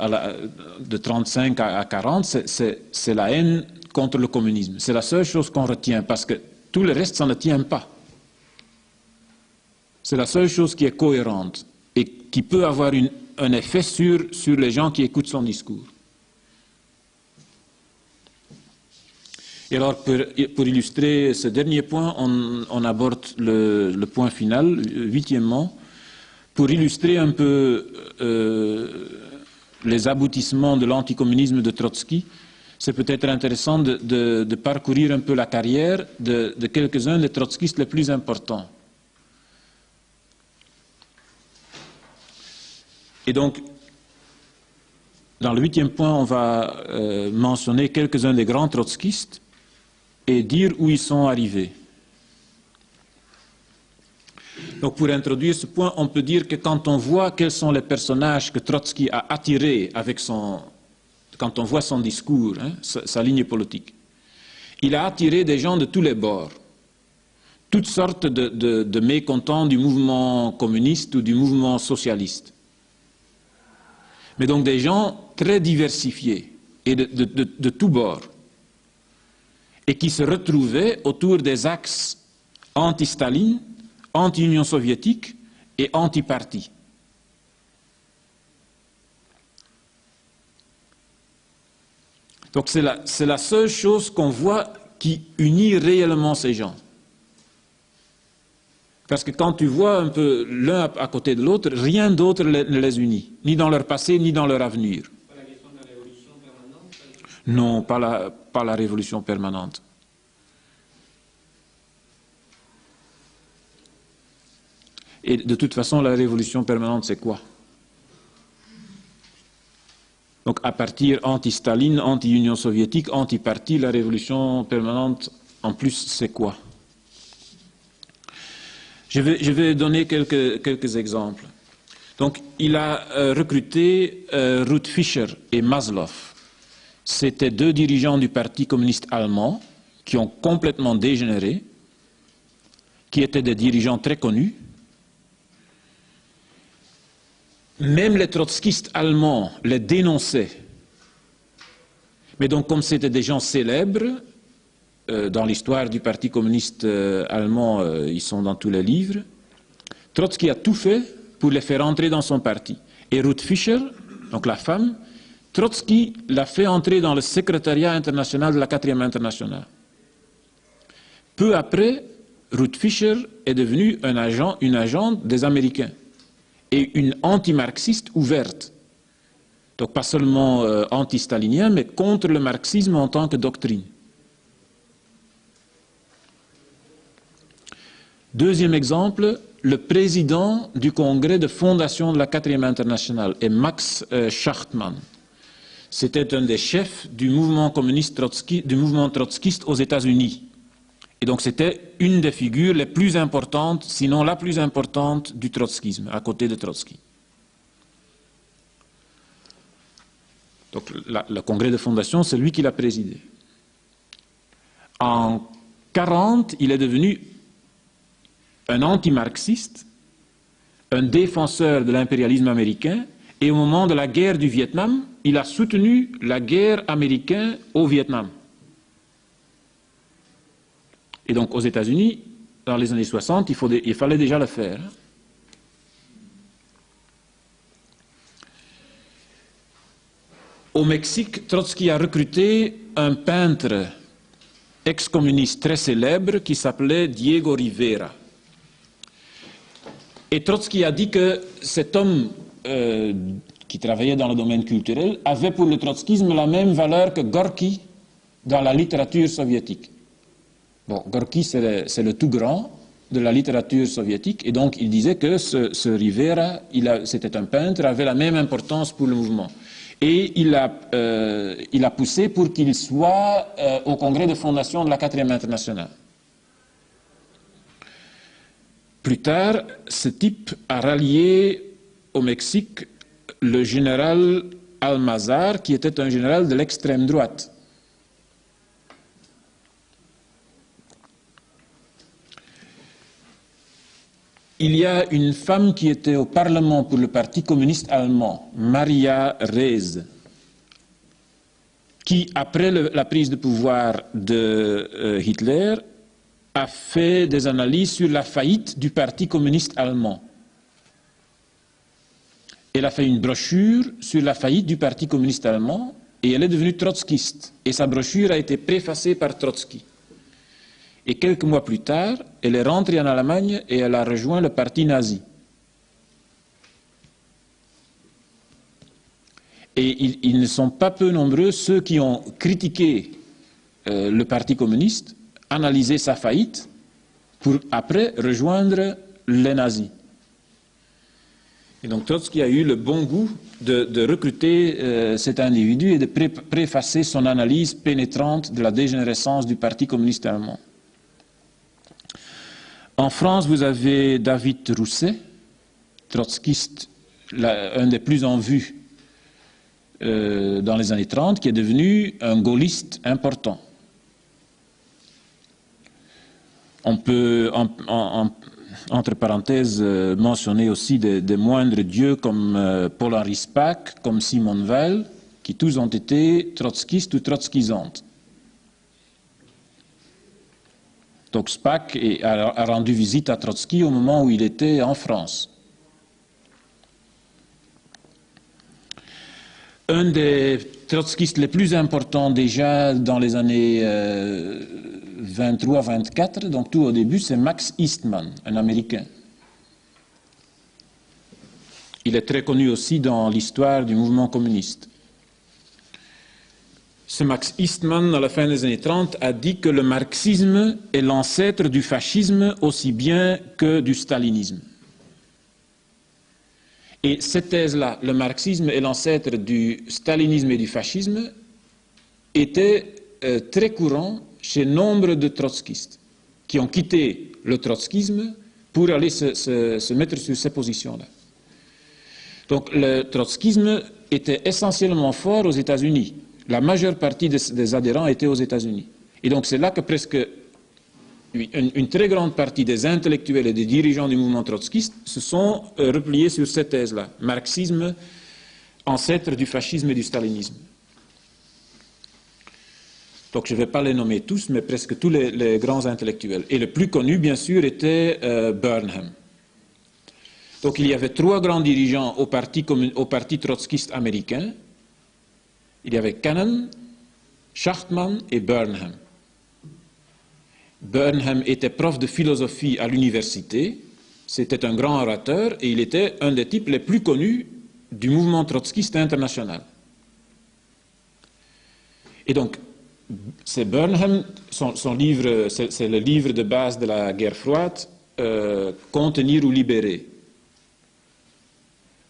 35 à 40, c'est la haine contre le communisme. C'est la seule chose qu'on retient, parce que tout le reste, ça ne tient pas. C'est la seule chose qui est cohérente et qui peut avoir un effet sur les gens qui écoutent son discours. Et alors, pour illustrer ce dernier point, on aborde le point final, 8e, pour illustrer un peu les aboutissements de l'anticommunisme de Trotsky. C'est peut-être intéressant de parcourir un peu la carrière de quelques-uns des trotskistes les plus importants. Et donc, dans le 8e point, on va mentionner quelques-uns des grands trotskistes et dire où ils sont arrivés. Donc pour introduire ce point, on peut dire que quand on voit quels sont les personnages que Trotsky a attirés quand on voit son discours, hein, sa ligne politique, il a attiré des gens de tous les bords, toutes sortes de mécontents du mouvement communiste ou du mouvement socialiste. Mais donc des gens très diversifiés et de tous bords, et qui se retrouvaient autour des axes anti-Staline, anti-Union soviétique et anti-parti. Donc c'est la seule chose qu'on voit qui unit réellement ces gens. Parce que quand tu vois un peu l'un à côté de l'autre, rien d'autre ne les unit, ni dans leur passé, ni dans leur avenir. Pas la question de la révolution permanente? Non, pas la révolution permanente. Et de toute façon, la révolution permanente, c'est quoi? Donc à partir anti-Staline, anti-Union soviétique, anti-parti, la révolution permanente, en plus, c'est quoi? Je vais donner quelques exemples. Donc il a recruté Ruth Fischer et Maslow. C'étaient deux dirigeants du Parti communiste allemand qui ont complètement dégénéré, qui étaient des dirigeants très connus. Même les trotskistes allemands les dénonçaient. Mais donc, comme c'était des gens célèbres, dans l'histoire du Parti communiste allemand, ils sont dans tous les livres, Trotsky a tout fait pour les faire entrer dans son parti. Et Ruth Fischer, donc la femme, Trotsky l'a fait entrer dans le secrétariat international de la 4e internationale. Peu après, Ruth Fischer est devenue une agente des Américains et une anti-marxiste ouverte. Donc pas seulement anti-stalinien, mais contre le marxisme en tant que doctrine. Deuxième exemple, le président du congrès de fondation de la 4e internationale est Max Schachtman. C'était un des chefs du mouvement communiste du mouvement trotskiste aux États-Unis. Et donc c'était une des figures les plus importantes, sinon la plus importante du trotskisme, à côté de Trotsky. Donc le congrès de fondation, c'est lui qui l'a présidé. En 1940, il est devenu un anti-marxiste, un défenseur de l'impérialisme américain, et au moment de la guerre du Vietnam, il a soutenu la guerre américaine au Vietnam. Et donc aux États-Unis, dans les années 60, il fallait déjà le faire. Au Mexique, Trotsky a recruté un peintre ex-communiste très célèbre qui s'appelait Diego Rivera. Et Trotsky a dit que cet homme qui travaillait dans le domaine culturel avait pour le trotskisme la même valeur que Gorky dans la littérature soviétique. Bon, Gorky, c'est le tout grand de la littérature soviétique, et donc il disait que ce Rivera, c'était un peintre, avait la même importance pour le mouvement. Et il a poussé pour qu'il soit au congrès de fondation de la 4e internationale. Plus tard, ce type a rallié au Mexique le général Almazar, qui était un général de l'extrême droite. Il y a une femme qui était au Parlement pour le Parti communiste allemand, Maria Rehse, qui, après la prise de pouvoir de Hitler, a fait des analyses sur la faillite du Parti communiste allemand. Elle a fait une brochure sur la faillite du Parti communiste allemand et elle est devenue trotskiste. Et sa brochure a été préfacée par Trotsky. Et quelques mois plus tard, elle est rentrée en Allemagne et elle a rejoint le parti nazi. Et ils ne sont pas peu nombreux ceux qui ont critiqué le Parti communiste, analysé sa faillite, pour après rejoindre les nazis. Et donc Trotsky a eu le bon goût de recruter cet individu et de préfacer son analyse pénétrante de la dégénérescence du Parti communiste allemand. En France, vous avez David Rousset, trotskiste, un des plus en vue dans les années 30, qui est devenu un gaulliste important. On peut, entre parenthèses, mentionner aussi des moindres dieux comme Paul-Henri Spaak, comme Simone Weil, qui tous ont été trotskistes ou trotskisantes. Donc Spaak a rendu visite à Trotsky au moment où il était en France. Un des trotskistes les plus importants déjà dans les années 23-24, donc tout au début, c'est Max Eastman, un Américain. Il est très connu aussi dans l'histoire du mouvement communiste. Ce Max Eastman, à la fin des années 30, a dit que le marxisme est l'ancêtre du fascisme aussi bien que du stalinisme. Et cette thèse-là, le marxisme est l'ancêtre du stalinisme et du fascisme, était très courant chez nombre de trotskistes qui ont quitté le trotskisme pour aller se mettre sur ces positions-là. Donc le trotskisme était essentiellement fort aux États-Unis. La majeure partie des adhérents étaient aux États-Unis. Et donc c'est là que presque une très grande partie des intellectuels et des dirigeants du mouvement trotskiste se sont repliés sur cette thèse-là. Marxisme, ancêtre du fascisme et du stalinisme. Donc je ne vais pas les nommer tous, mais presque tous les grands intellectuels. Et le plus connu, bien sûr, était Burnham. Donc il y avait 3 grands dirigeants au parti trotskiste américain. Il y avait Cannon, Schachtman et Burnham. Burnham était prof de philosophie à l'université, c'était un grand orateur et il était un des types les plus connus du mouvement trotskiste international. Et donc, c'est Burnham, son livre, c'est le livre de base de la guerre froide, Contenir ou libérer.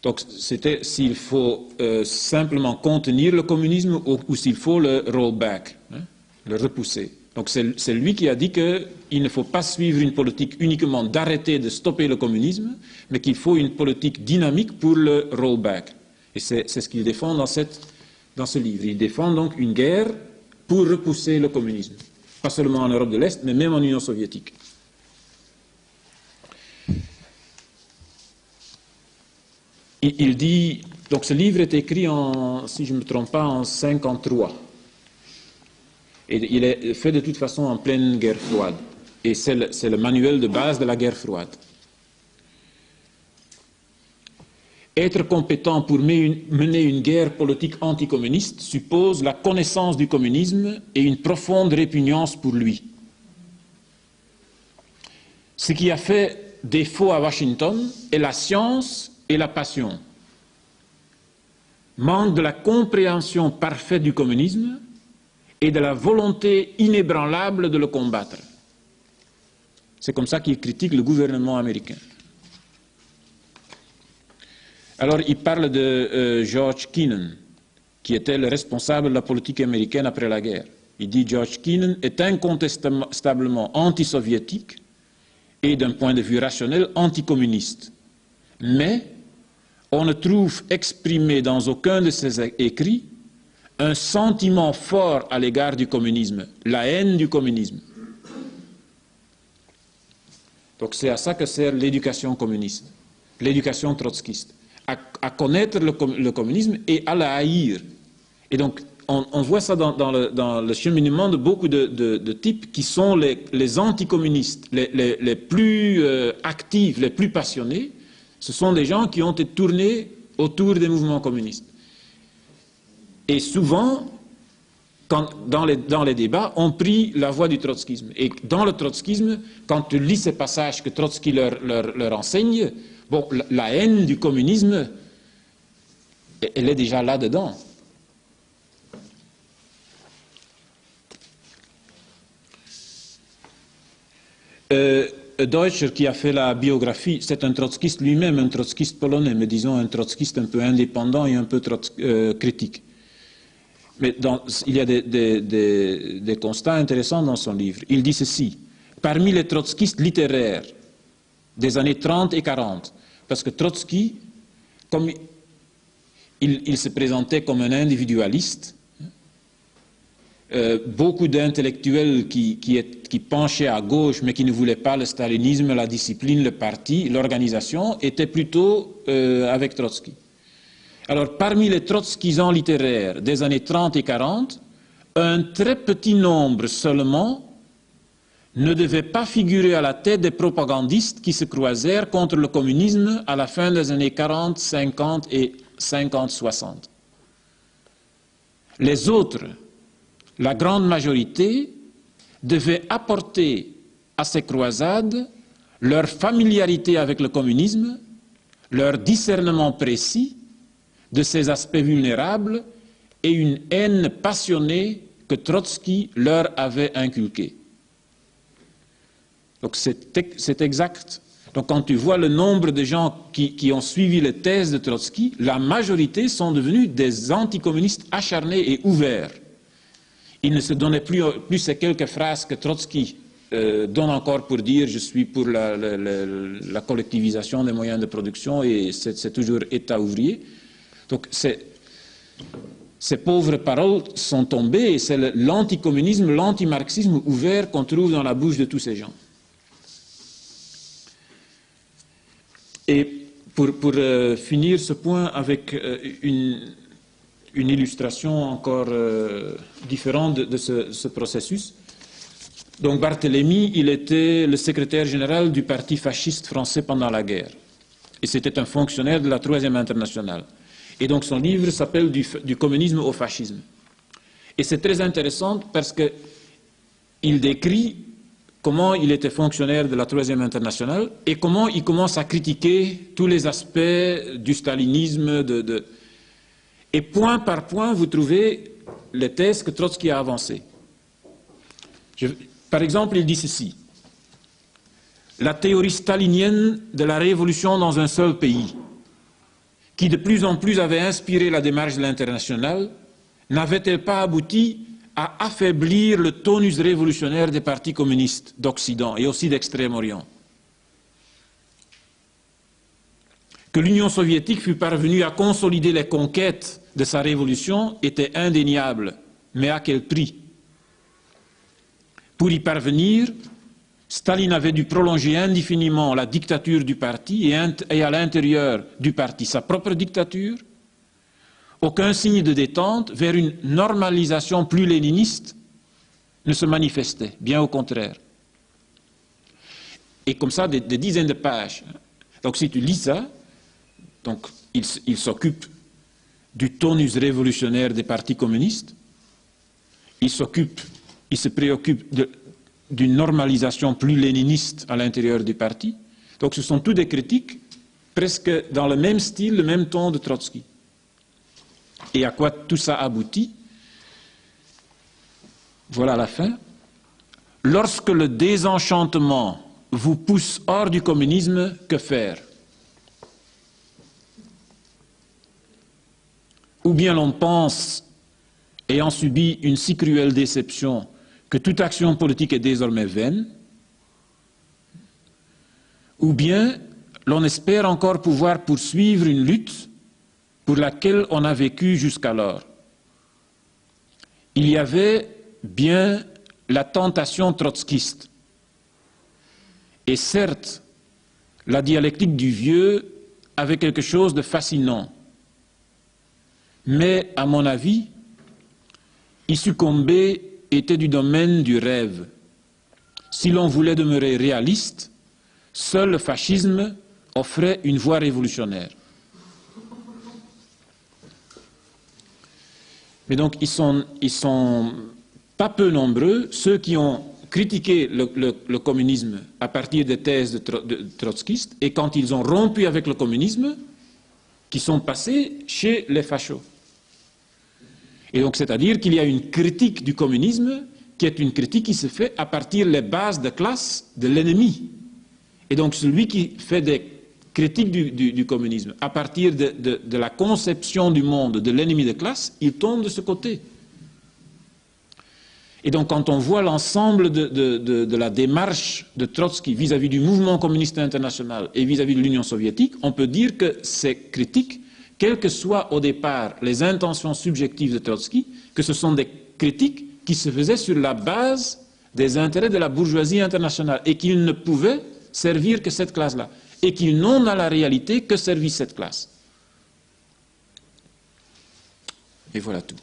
Donc c'était s'il faut simplement contenir le communisme ou s'il faut le roll back, hein, le repousser. Donc c'est lui qui a dit qu'il ne faut pas suivre une politique uniquement d'arrêter, de stopper le communisme, mais qu'il faut une politique dynamique pour le roll back. Et c'est ce qu'il défend dans ce livre. Il défend donc une guerre pour repousser le communisme. Pas seulement en Europe de l'Est, mais même en Union soviétique. Il dit, donc ce livre est écrit en, si je ne me trompe pas, en 1953. Et il est fait de toute façon en pleine guerre froide. Et c'est le manuel de base de la guerre froide. Être compétent pour mener une guerre politique anticommuniste suppose la connaissance du communisme et une profonde répugnance pour lui. Ce qui a fait défaut à Washington est la science et la passion. Manque de la compréhension parfaite du communisme et de la volonté inébranlable de le combattre. C'est comme ça qu'il critique le gouvernement américain. Alors il parle de George Kennan, qui était le responsable de la politique américaine après la guerre. Il dit George Kennan est incontestablement anti-soviétique et d'un point de vue rationnel anticommuniste. Mais on ne trouve exprimé dans aucun de ses écrits un sentiment fort à l'égard du communisme, la haine du communisme. Donc c'est à ça que sert l'éducation communiste, l'éducation trotskiste, à connaître le communisme et à le haïr. Et donc on voit ça dans le cheminement de beaucoup de types qui sont les anticommunistes, les plus actifs, les plus passionnés. Ce sont des gens qui ont été tournés autour des mouvements communistes. Et souvent, dans les débats, on prit la voie du trotskisme. Et dans le trotskisme, quand tu lis ces passages que Trotsky leur enseigne, bon, la haine du communisme, elle est déjà là-dedans. Deutscher, qui a fait la biographie, c'est un trotskiste lui-même, un trotskiste polonais, mais disons un trotskiste un peu indépendant et un peu critique. Mais il y a des constats intéressants dans son livre. Il dit ceci: parmi les trotskistes littéraires des années 30 et 40, parce que Trotsky, comme il se présentait comme un individualiste, beaucoup d'intellectuels qui penchaient à gauche mais qui ne voulaient pas le stalinisme, la discipline, le parti, l'organisation, étaient plutôt avec Trotsky. Alors parmi les trotskisants littéraires des années 30 et 40, un très petit nombre seulement ne devait pas figurer à la tête des propagandistes qui se croisèrent contre le communisme à la fin des années 40, 50 et 50-60. Les autres, la grande majorité, devaient apporter à ces croisades leur familiarité avec le communisme, leur discernement précis de ses aspects vulnérables et une haine passionnée que Trotsky leur avait inculquée. Donc c'est exact. Donc quand tu vois le nombre de gens qui ont suivi les thèses de Trotsky, la majorité sont devenus des anticommunistes acharnés et ouverts. Ils ne se donnaient plus ces quelques phrases que Trotsky donne encore pour dire « je suis pour la collectivisation des moyens de production » et c'est toujours État ouvrier. Donc ces pauvres paroles sont tombées et c'est l'anticommunisme, l'antimarxisme ouvert qu'on trouve dans la bouche de tous ces gens. Et pour finir ce point avec une illustration encore différente de ce processus, donc Barthélemy, il était le secrétaire général du parti fasciste français pendant la guerre. Et c'était un fonctionnaire de la Troisième Internationale. Et donc son livre s'appelle du communisme au fascisme. Et c'est très intéressant parce qu'il décrit comment il était fonctionnaire de la Troisième Internationale et comment il commence à critiquer tous les aspects du stalinisme. Et point par point, vous trouvez les thèses que Trotsky a avancées. Par exemple, il dit ceci. La théorie stalinienne de la révolution dans un seul pays, qui de plus en plus avait inspiré la démarche de l'internationale, n'avait-elle pas abouti à affaiblir le tonus révolutionnaire des partis communistes d'Occident et aussi d'Extrême-Orient? Que l'Union soviétique fût parvenue à consolider les conquêtes de sa révolution était indéniable, mais à quel prix? Pour y parvenir, Staline avait dû prolonger indéfiniment la dictature du parti et à l'intérieur du parti sa propre dictature. Aucun signe de détente vers une normalisation plus léniniste ne se manifestait, bien au contraire. Et comme ça, des dizaines de pages. Donc si tu lis ça, donc il s'occupe du tonus révolutionnaire des partis communistes, il se préoccupe d'une normalisation plus léniniste à l'intérieur du parti. Donc ce sont tous des critiques presque dans le même style, le même ton de Trotsky. Et à quoi tout ça aboutit? Voilà la fin. Lorsque le désenchantement vous pousse hors du communisme, que faire? Ou bien l'on pense, ayant subi une si cruelle déception, que toute action politique est désormais vaine, ou bien l'on espère encore pouvoir poursuivre une lutte pour laquelle on a vécu jusqu'alors. Il y avait bien la tentation trotskiste. Et certes, la dialectique du vieux avait quelque chose de fascinant. Mais, à mon avis, y succomber était du domaine du rêve. Si l'on voulait demeurer réaliste, seul le fascisme offrait une voie révolutionnaire. Mais donc, ils sont pas peu nombreux, ceux qui ont critiqué le communisme à partir des thèses de trotskistes, et quand ils ont rompu avec le communisme, qui sont passés chez les fachos. Et donc, c'est-à-dire qu'il y a une critique du communisme qui est une critique qui se fait à partir des bases de classe de l'ennemi. Et donc, celui qui fait des critiques du communisme à partir de la conception du monde de l'ennemi de classe, il tombe de ce côté. Et donc, quand on voit l'ensemble de la démarche de Trotsky vis-à-vis du mouvement communiste international et vis-à-vis de l'Union soviétique, on peut dire que ces critiques, quelles que soient au départ les intentions subjectives de Trotsky, que ce sont des critiques qui se faisaient sur la base des intérêts de la bourgeoisie internationale et qu'ils ne pouvaient servir que cette classe-là et qu'ils n'ont dans la réalité que servi cette classe. Et voilà tout.